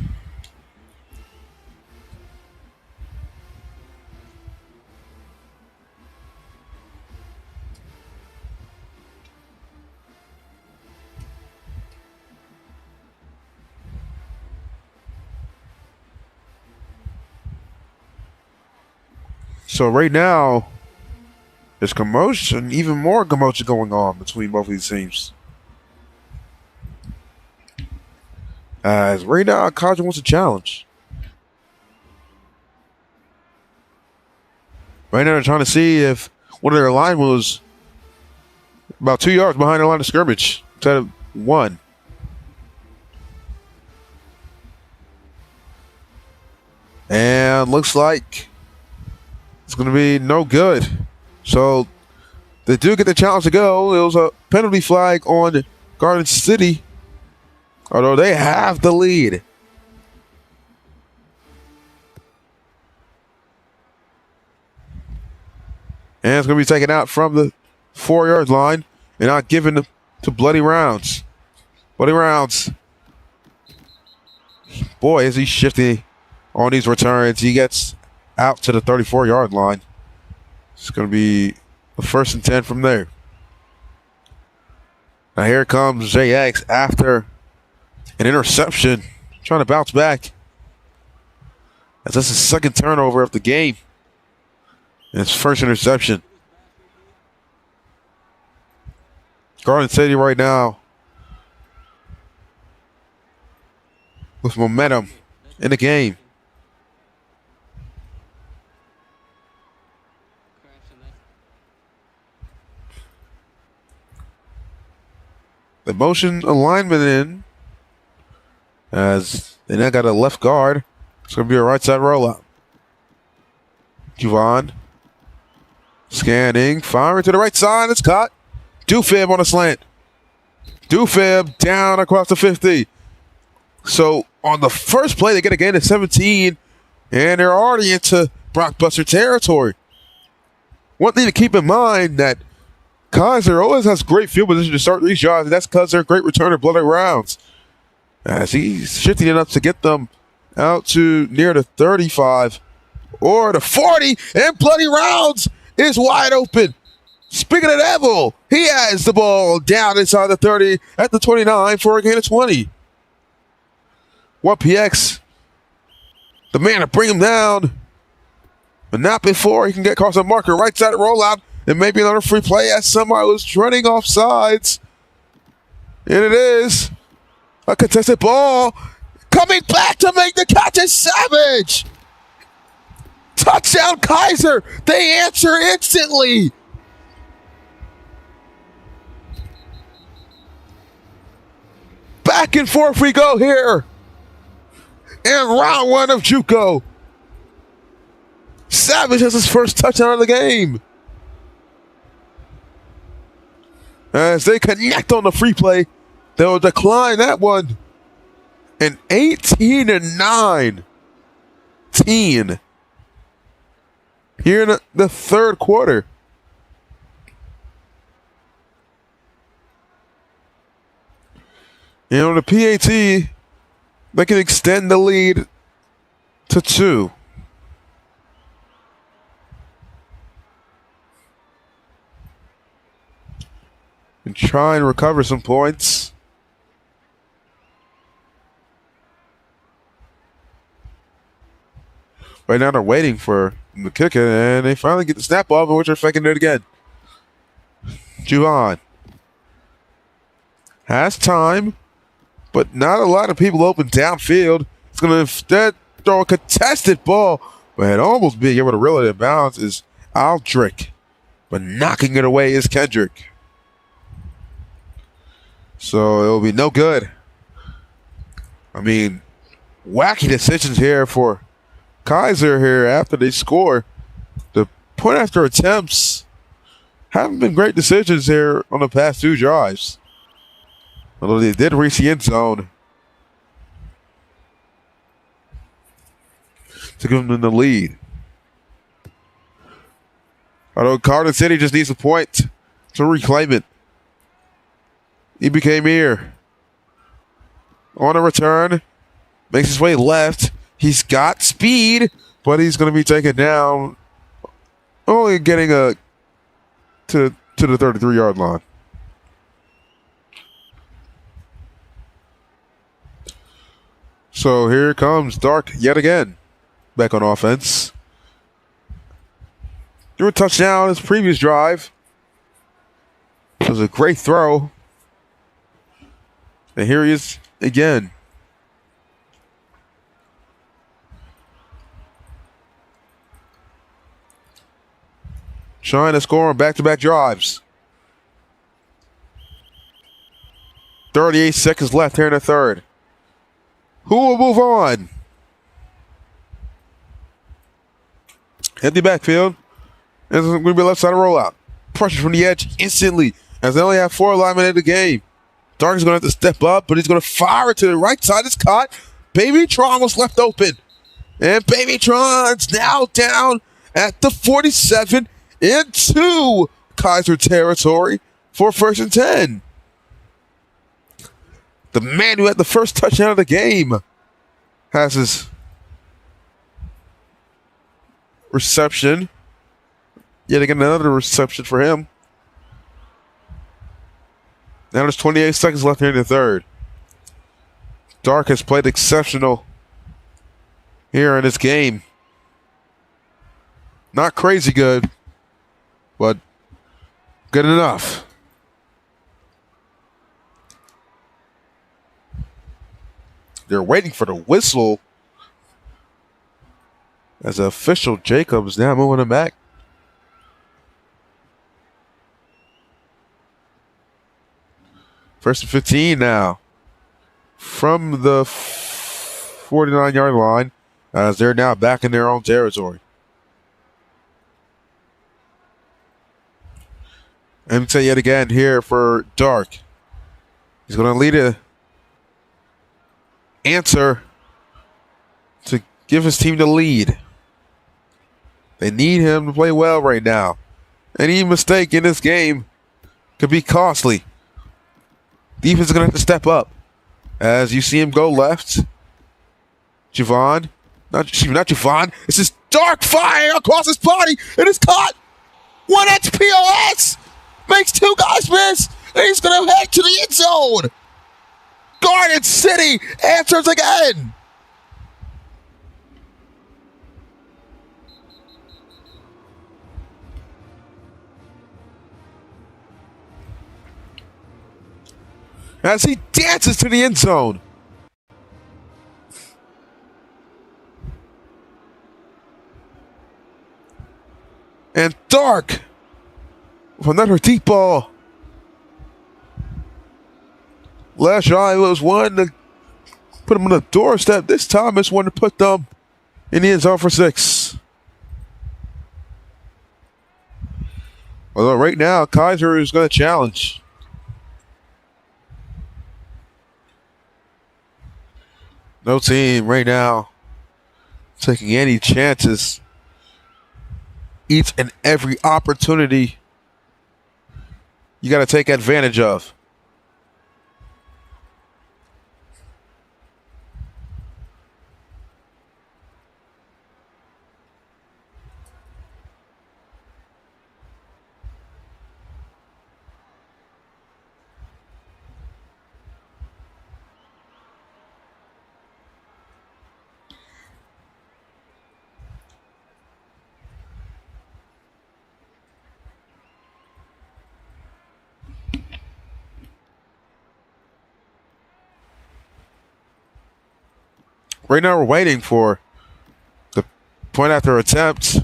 So right now, there's commotion, even more commotion going on between both of these teams. As right now, Keiser wants a challenge. Right now, they're trying to see if one of their line was about 2 yards behind the line of scrimmage instead of 1. And looks like it's going to be no good. So they do get the challenge to go. It was a penalty flag on Garden City, although they have the lead. And it's going to be taken out from the 4-yard line and not given to Bloody Rounds. Bloody Rounds. Boy, is he shifty on these returns. He gets out to the 34-yard line. It's going to be a 1st and 10 from there. Now here comes JX after an interception, trying to bounce back. As that's his second turnover of the game. And his first interception. Garden City right now with momentum in the game. The motion alignment in as they now got a left guard. It's going to be a right side rollout. Juvon scanning, firing to the right side. It's caught. Dufib on a slant. Dufib down across the 50. So on the first play, they get a gain of 17, and they're already into blockbuster territory. One thing to keep in mind that Keiser always has great field position to start these drives, and that's because they're great returner Bloody Rounds. As he's shifting it up to get them out to near the 35 or the 40, and Bloody Rounds is wide open. Speaking of the devil, he has the ball down inside the 30 at the 29 for a gain of 20. 1PX, the man to bring him down, but not before he can get across the marker. Right side rollout. And maybe another free play as somebody was running off sides. And it is a contested ball. Coming back to make the catch is Savage. Touchdown, Keiser! They answer instantly! Back and forth we go here in round one of JUCO. Savage has his first touchdown of the game. As they connect on the free play, they'll decline that one. An 18-9 team here in the third quarter. And on the PAT, they can extend the lead to 2. And try and recover some points. Right now they're waiting for him to kick it, and they finally get the snap off, in which they're faking it again. Juwan has time, but not a lot of people open downfield. It's going to instead throw a contested ball, but almost being able to reel it in bounds is Aldrich, but knocking it away is Kendrick. So it'll be no good. I mean, wacky decisions here for Keiser here after they score. The point after attempts haven't been great decisions here on the past 2 drives. Although they did reach the end zone to give them the lead. Although Garden City just needs a point to reclaim it. He became here. On a return, makes his way left. He's got speed, but he's going to be taken down. Only getting to the 33-yard line. So here comes Dark yet again. Back on offense. Threw a touchdown his previous drive. It was a great throw. And here he is again. Trying to score on back-to-back drives. 38 seconds left here in the third. Who will move on? Empty backfield. And it's going to be left side of rollout. Pressure from the edge instantly, as they only have 4 linemen in the game. Dark is going to have to step up, but he's going to fire it to the right side. It's caught. Babytron was left open. And Babytron's now down at the 47 into Keiser territory for 1st and 10. The man who had the first touchdown of the game has his reception. Yet again, another reception for him. Now there's 28 seconds left here in the third. Dark has played exceptional here in this game. Not crazy good, but good enough. They're waiting for the whistle as the official Jacobs now moving him back. First and 15 now from the 49-yard line as they're now back in their own territory. Empty yet again here for Dark. He's going to lead a answer to give his team the lead. They need him to play well right now. Any mistake in this game could be costly. Defense is going to have to step up. As you see him go left. Javon. Not Javon. It's just Dark fire across his body. It is caught. 1X POS. Makes 2 guys miss. And he's going to head to the end zone. Garden City answers again. As he dances to the end zone. And Dark with another deep ball. Last shot was one to put them on the doorstep. This time it's one to put them in the end zone for 6. Although right now, Keiser is going to challenge. No team right now taking any chances. Each and every opportunity you got to take advantage of. Right now we're waiting for the point after attempt.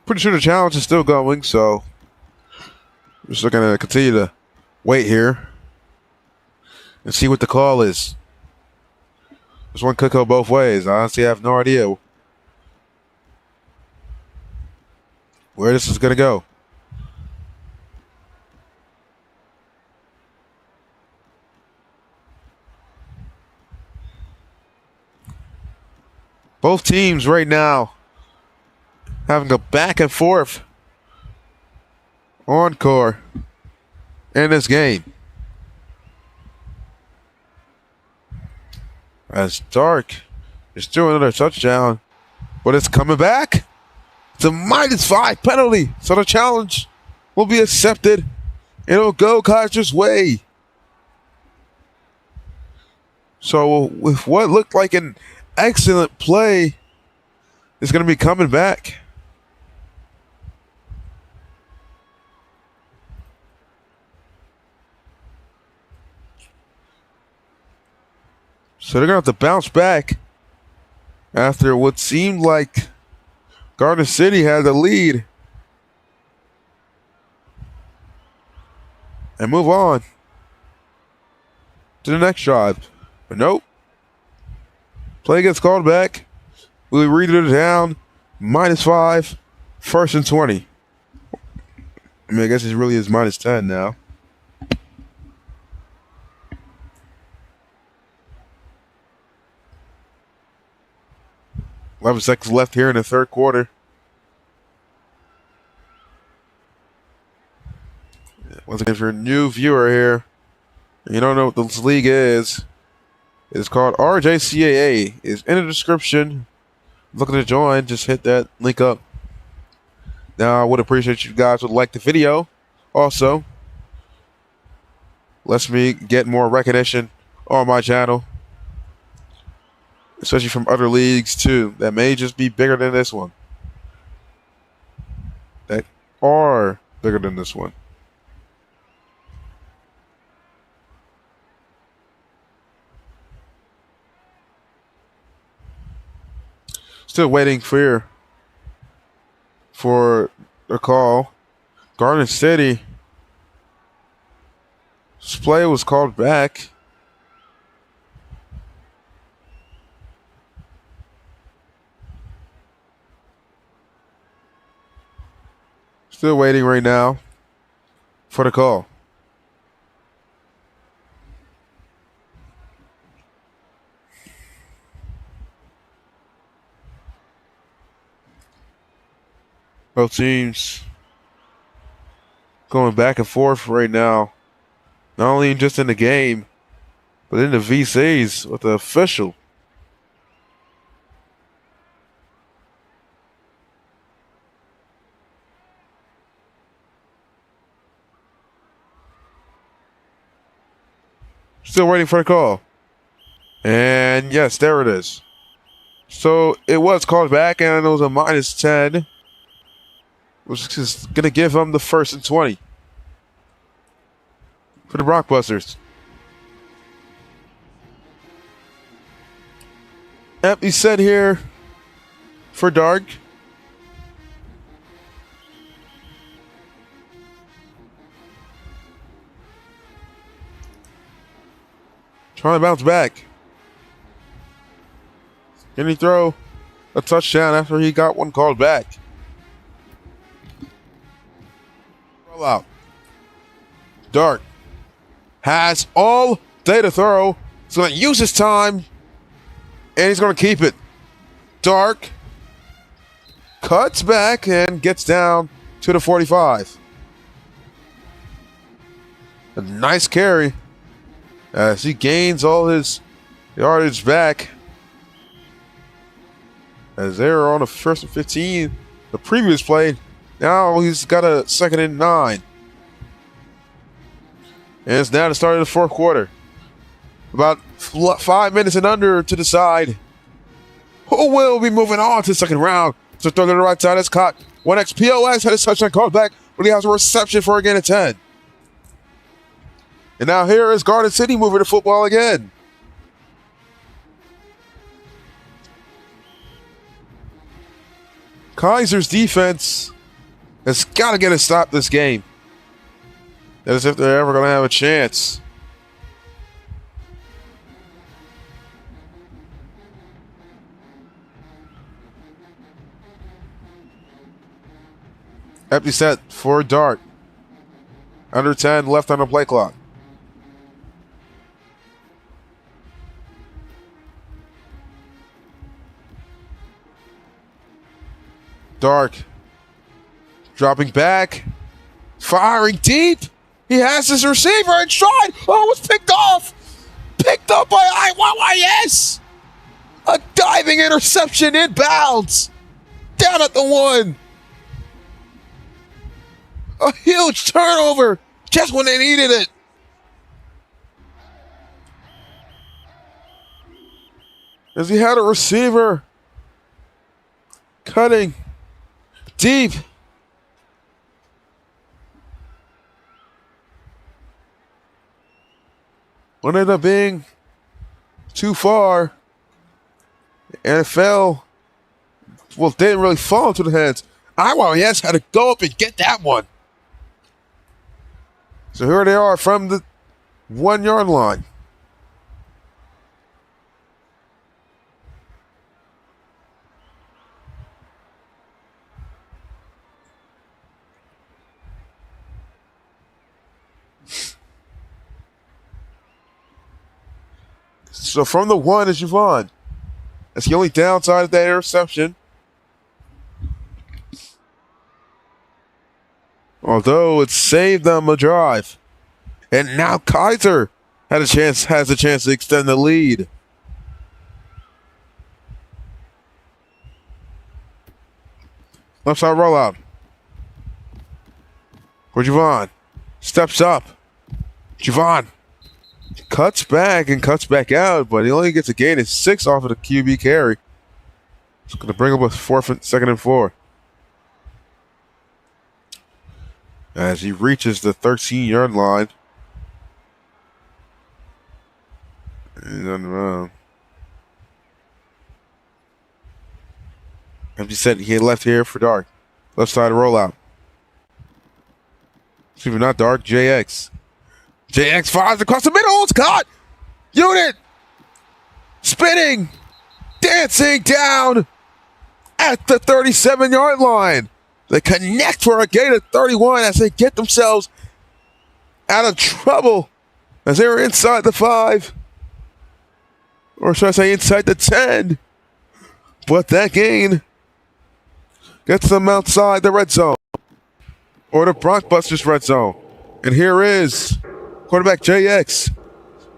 Pretty sure the challenge is still going, so we're just going to continue to wait here and see what the call is. This one could go both ways. I honestly have no idea where this is going to go. Both teams right now having a back and forth encore in this game. As Dark is doing another touchdown, but it's coming back. It's a -5 penalty, so the challenge will be accepted. It'll go Kaiser's way. So with what looked like an excellent play is going to be coming back. So they're going to have to bounce back after what seemed like Garden City had the lead and move on to the next drive. But nope. Play gets called back. We read it down. -5. 1st and 20. I mean, I guess it really is -10 now. $11 seconds left here in the third quarter. Once again, if you're a new viewer here, and you don't know what this league is, it's called RJCAA. It's in the description. Looking to join, just hit that link up. Now, I would appreciate you guys would like the video. Also, lets me get more recognition on my channel, especially from other leagues too that may just be bigger than this one, that are bigger than this one. Still waiting for the call. Garden City. This play was called back. Still waiting right now for the call. Both teams going back and forth right now. Not only just in the game, but in the VCs with the official. Still waiting for the call. And yes, there it is. So it was called back, and it was a -10. Which is going to give them the 1st and 20 for the Blockbusters. Empty set here for Dark. Trying to bounce back. Can he throw a touchdown after he got one called back? Roll out. Dark has all day to throw. He's going to use his time, and he's going to keep it. Dark cuts back and gets down to the 45. A nice carry as he gains all his yardage back. As they were on the 1st and 15, the previous play, now he's got a 2nd and 9. And it's now the start of the 4th quarter. About 5 minutes and under to the side. Who will be moving on to the 2nd round? So throw to the right side. It's caught. 1X POS had his touchdown called back, but he has a reception for a gain of 10. And now here is Garden City moving the football again. Keiser's defense has got to get a stop this game. As if they're ever going to have a chance. Empty set for Dart. Under 10 left on the play clock. Dark dropping back, firing deep. He has his receiver in stride. Oh, it's picked off. Picked up by IYYS. A diving interception inbounds. Down at the 1. A huge turnover just when they needed it. As he had a receiver cutting deep. What ended up being too far. And it fell. Well, it didn't really fall into the hands. IYS had to go up and get that one. So here they are from the 1 yard line. So from the 1 is Javon. That's the only downside of that interception. Although it saved them a drive. And now Keiser has a chance to extend the lead. Left side rollout. For Javon. Steps up. Javon cuts back and cuts back out, but he only gets a gain of 6 off of the QB carry. It's going to bring up a 2nd and 4. As he reaches the 13-yard line. He's on the run. Empty set. He had left here for Dark. Left side rollout. Excuse me, not Dark. JX. JX fires across the middle. It's caught. Unit. Spinning. Dancing down at the 37-yard line. They connect for a gain of 31 as they get themselves out of trouble as they were inside the 5. Or should I say inside the 10. But that gain gets them outside the red zone. Or the Brockbusters red zone. And here is quarterback JX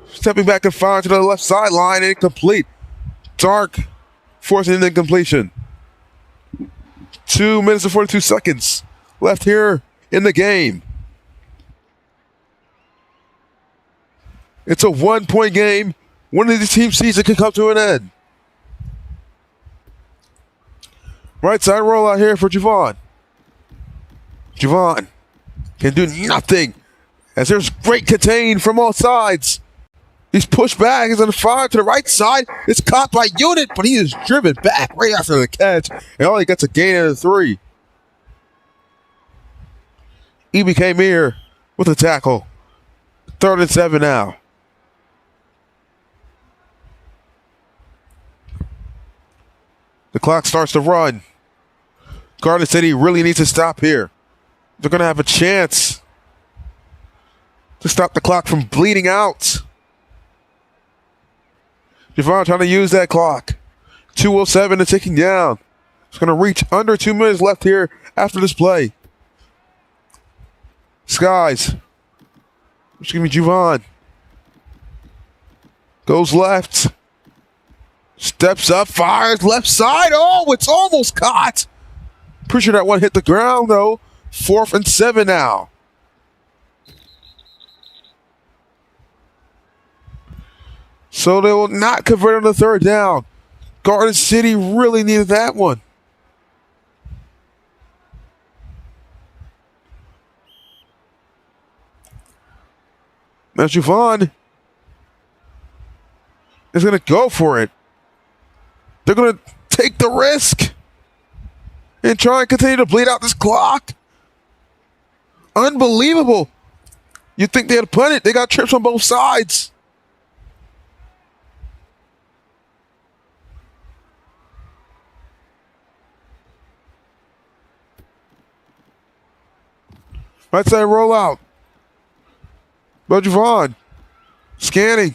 stepping back and firing to the left sideline. Incomplete. Dark forcing an incompletion. 2 minutes and 42 seconds left here in the game. It's a 1-point game. One of these teams' season can come to an end. Right side rollout here for Javon. Javon can do nothing as there's great contain from all sides. He's pushed back. He's on the fire to the right side. It's caught by Unit, but he is driven back right after the catch. And only gets a gain of 3. EBK Mir with a tackle. 3rd and 7 now. The clock starts to run. Garden City really needs to stop here. They're going to have a chance to stop the clock from bleeding out. Javon trying to use that clock. 2:07 and ticking down. It's going to reach under 2 minutes left here after this play. Skies. Excuse me, Javon. Goes left. Steps up, fires left side. Oh, it's almost caught. Pretty sure that one hit the ground, though. 4th and 7 now. So they will not convert on the 3rd down. Garden City really needed that one. Now Javon is going to go for it. They're going to take the risk and try and continue to bleed out this clock. Unbelievable. You'd think they had punt it. They got trips on both sides. Right side rollout. But Javon scanning,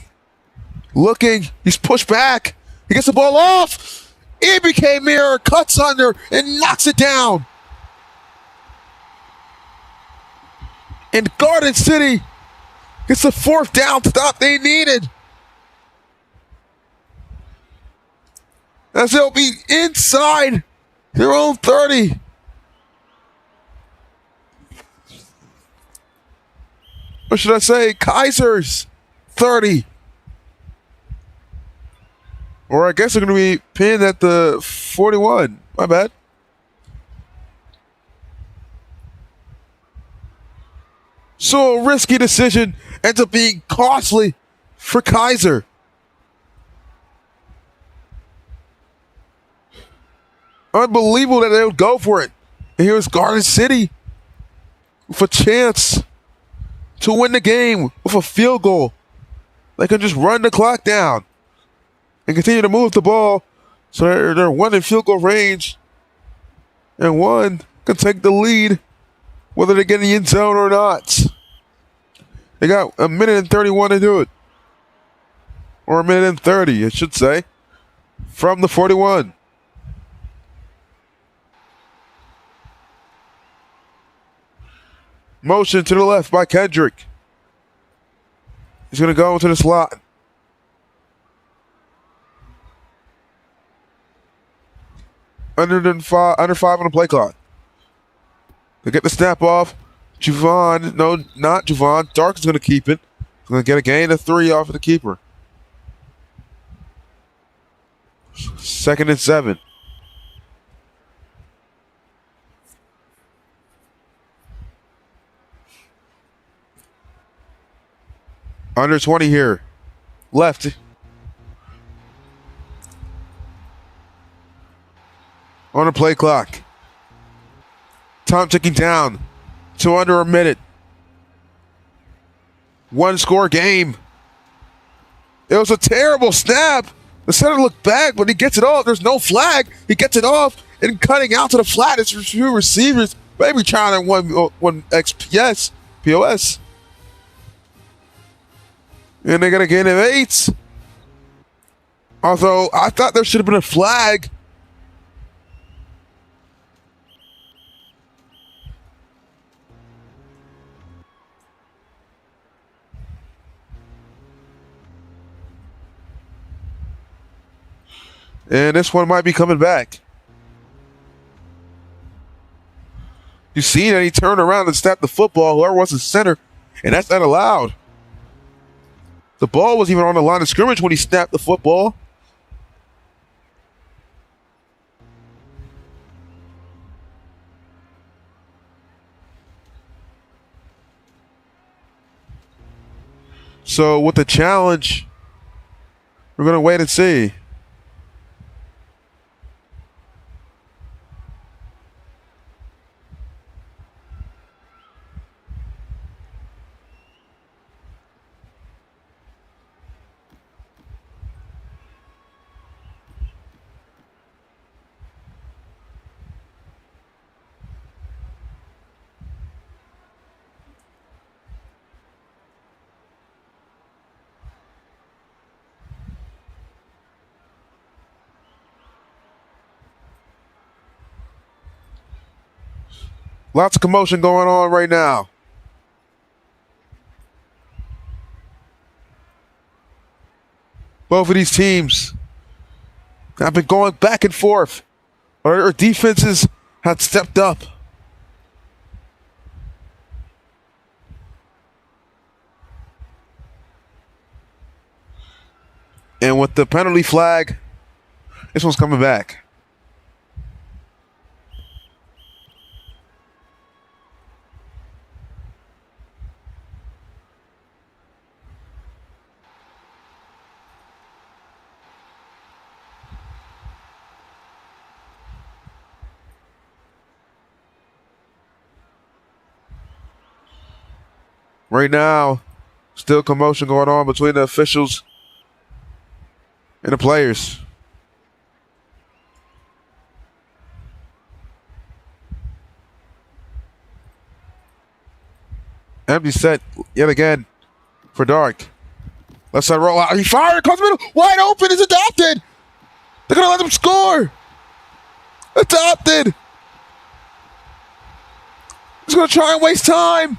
looking. He's pushed back. He gets the ball off. EBK Mirror cuts under and knocks it down. And Garden City gets the 4th down stop they needed. As they'll be inside their own 30. Or should I say Keiser's 30. Or I guess they're going to be pinned at the 41. My bad. So a risky decision ends up being costly for Keiser. Unbelievable that they would go for it. And here's Garden City with a chance to win the game with a field goal. They can just run the clock down and continue to move the ball so they're 1 in field goal range. And 1 can take the lead whether they get in the end zone or not. They got 1:31 to do it. Or 1:30, I should say. From the 41. Motion to the left by Kendrick. He's going to go into the slot. Under 5 on the play clock. They get the snap off. Javon, no, not Javon. Dark is going to keep it. He's going to get a gain of 3 off of the keeper. 2nd and 7. Under 20 here. Left. On the play clock. Time ticking down to under a minute. 1 score game. It was a terrible snap. The center looked back, but he gets it off. There's no flag. He gets it off and cutting out to the flat. It's 2 receivers. Maybe trying to one XPS, POS. And they got a gain of 8. Although I thought there should have been a flag. And this one might be coming back. You see that he turned around and snapped the football, whoever was the center, and that's not allowed. The ball was even on the line of scrimmage when he snapped the football. So with the challenge, we're going to wait and see. Lots of commotion going on right now. Both of these teams have been going back and forth. Our defenses have stepped up. And with the penalty flag, this one's coming back. Right now, still commotion going on between the officials and the players. Empty set yet again for Dark. Left side roll out. He fired. Comes middle. Wide open. It's adopted. They're going to let him score. Adopted. He's going to try and waste time.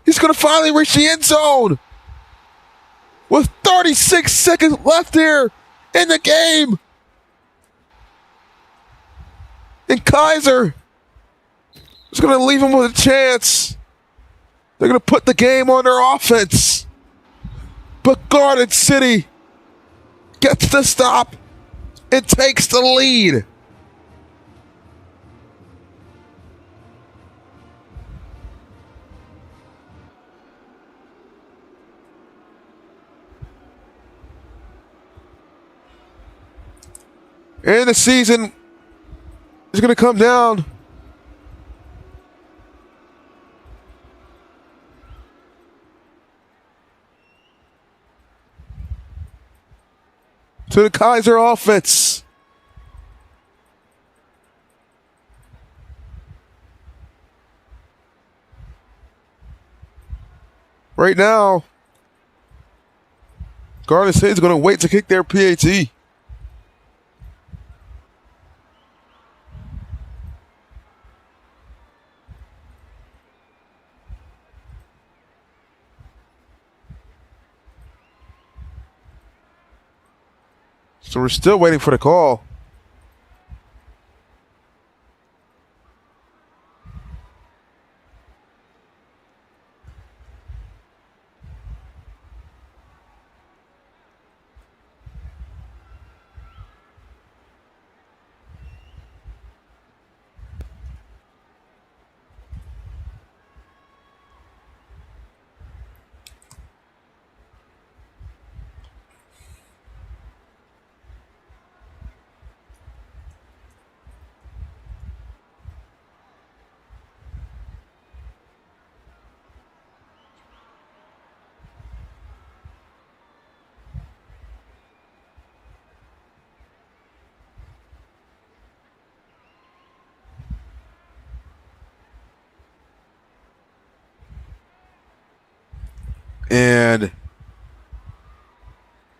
He's going to finally reach the end zone. With 36 seconds left here in the game. And Keiser is going to leave him with a chance. They're going to put the game on their offense. But Garden City gets the stop and takes the lead. And the season is going to come down to the Keiser offense. Right now, Garden City is going to wait to kick their PAT. So we're still waiting for the call. And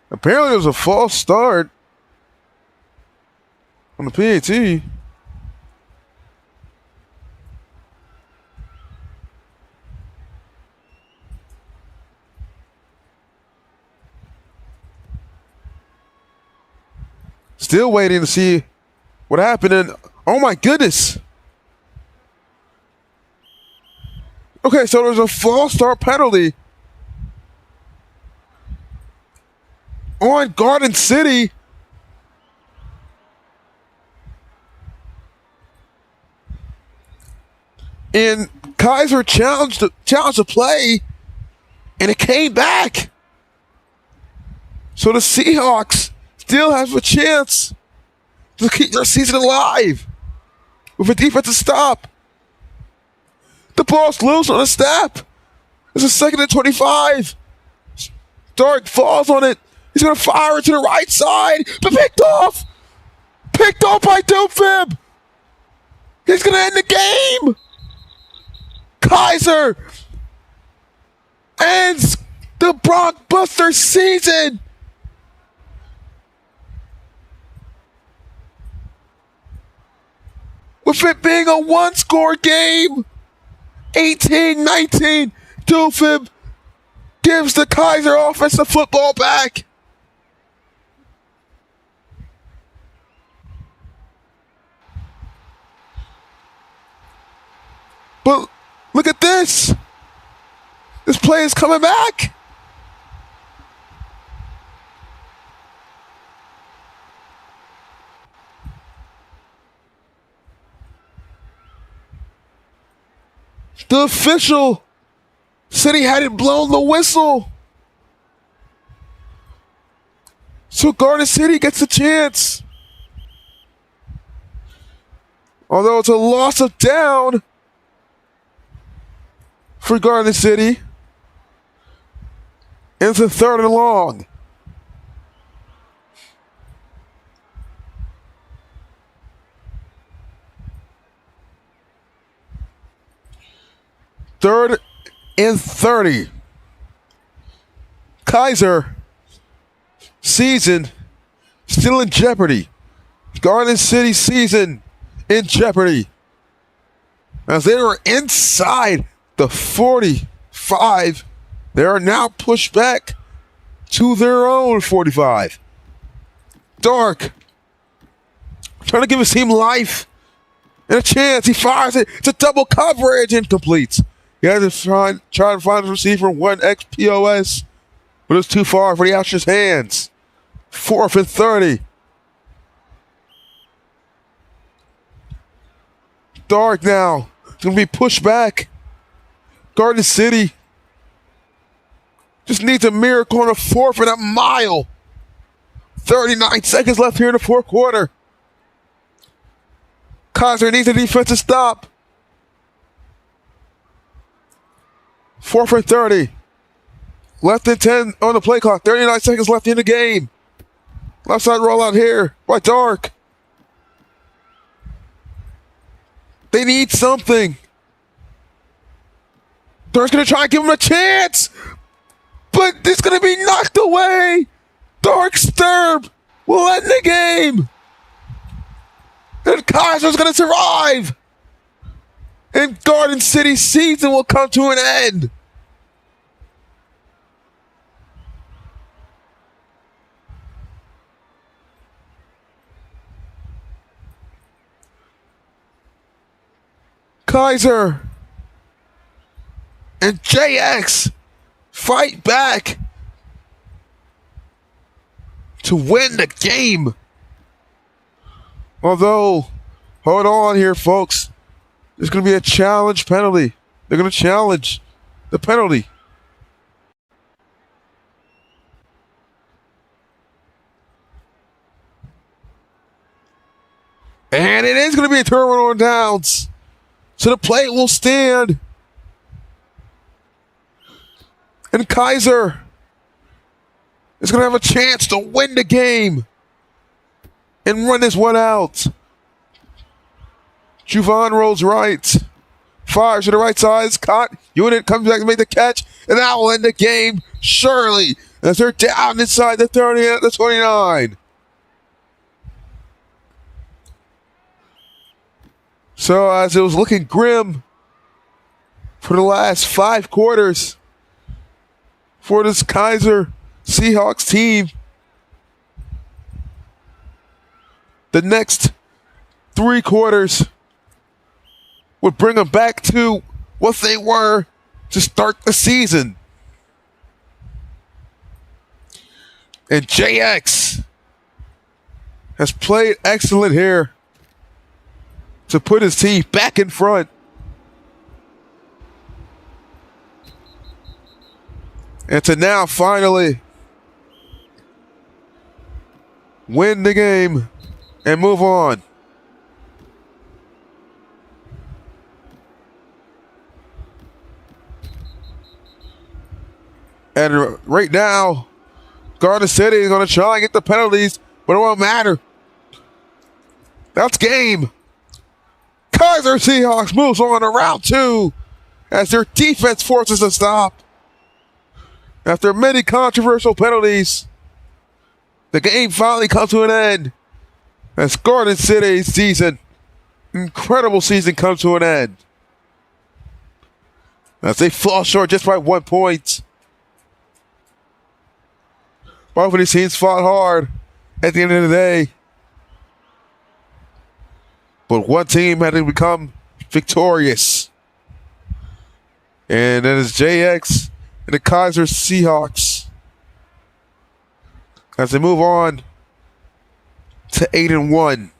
apparently there was a false start on the PAT. Still waiting to see what happened. And oh my goodness. Okay, so there's a false start penalty on Garden City. And Keiser challenged the play, and it came back. So the Seahawks still have a chance to keep their season alive with a defensive stop. The ball's loose on a snap. It's a 2nd and 25. Dark falls on it. He's going to fire it to the right side, but picked off. Picked off by Doofib. He's going to end the game. Keiser ends the blockbuster season. With it being a one-score game, 18-19, Doofib gives the Keiser offense the football back. But look at this. This play is coming back. The official said he hadn't blown the whistle. So Garden City gets a chance. Although it's a loss of down for Garden City. And it's a 3rd and long. Third and 30. Keiser season still in jeopardy. Garden City season in jeopardy. As they were inside the 45, they are now pushed back to their own 45. Dark trying to give his team life and a chance. He fires it. It's a double coverage. Incomplete. He had to try and find the receiver 1x POS, but it's too far for the Ouster's hands. 4th and 30. Dark now. It's going to be pushed back. Garden City just needs a miracle on a 4th and a mile. 39 seconds left here in the 4th quarter. Keiser needs a defensive stop. 4th and 30. Left and 10 on the play clock. 39 seconds left in the game. Left side rollout here by Dark. They need something. Dark's going to try and give him a chance. But it's going to be knocked away. Dark Sturb will end the game. And Keiser's going to survive. And Garden City's season will come to an end. Keiser and JX fight back to win the game. Although, hold on here, folks. There's going to be a challenge penalty. They're going to challenge the penalty. And it is going to be a turnover on downs. So the play will stand. And Keiser is going to have a chance to win the game and run this one out. Juvan rolls right. Fires to the right side. It's caught. Unit comes back to make the catch. And that will end the game, surely. As they're down inside the 30 at the 29. So as it was looking grim for the last 5 quarters for this Keiser Seahawks team, the next 3 quarters would bring them back to what they were to start the season. And JX has played excellent here to put his team back in front. and to now finally win the game and move on. And right now, Garden City is going to try and get the penalties, but it won't matter. That's game. Keiser Seahawks moves on to round 2 as their defense forces a stop. After many controversial penalties, the game finally comes to an end as Garden City's incredible season, comes to an end. As they fall short just by 1 point. Both of these teams fought hard at the end of the day. But one team had to become victorious. And that is JX and the Keiser Seahawks. As they move on to 8-1.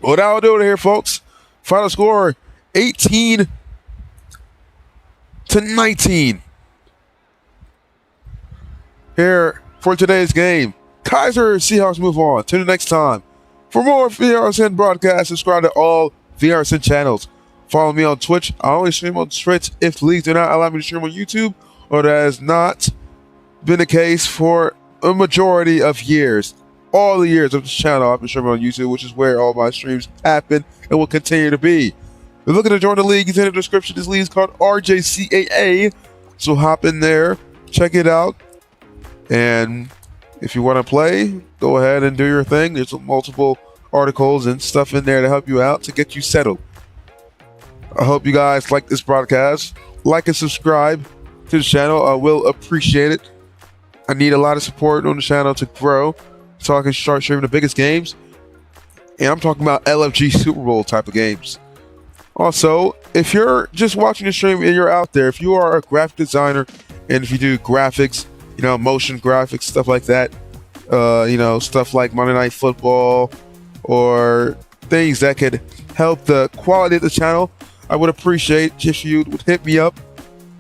Well, that'll do it here, folks. Final score, 18-19. Here for today's game. Keiser Seahawks move on to the next time. For more VRSN broadcasts, subscribe to all VRSN channels. Follow me on Twitch. I only stream on Twitch if the leagues do not allow me to stream on YouTube, or that has not been the case for a majority of years. All the years of this channel, I've been streaming on YouTube, which is where all my streams happen and will continue to be. If you're looking to join the league, it's in the description. This league is called RJCAA. So hop in there, check it out. And if you want to play, go ahead and do your thing. There's multiple articles and stuff in there to help you out, to get you settled. I hope you guys like this broadcast. Like and subscribe to the channel. I will appreciate it. I need a lot of support on the channel to grow, so I can start streaming the biggest games. And I'm talking about LFG Super Bowl type of games. Also, if you're just watching the stream and you're out there, if you are a graphic designer and if you do graphics, motion graphics, stuff like that, stuff like Monday Night Football or things that could help the quality of the channel, I would appreciate if you would hit me up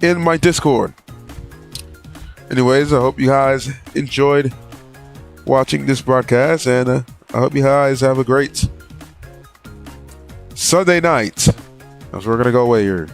in my Discord. Anyways, I hope you guys enjoyed watching this broadcast, and I hope you guys have a great Sunday night, as we're going to go away here.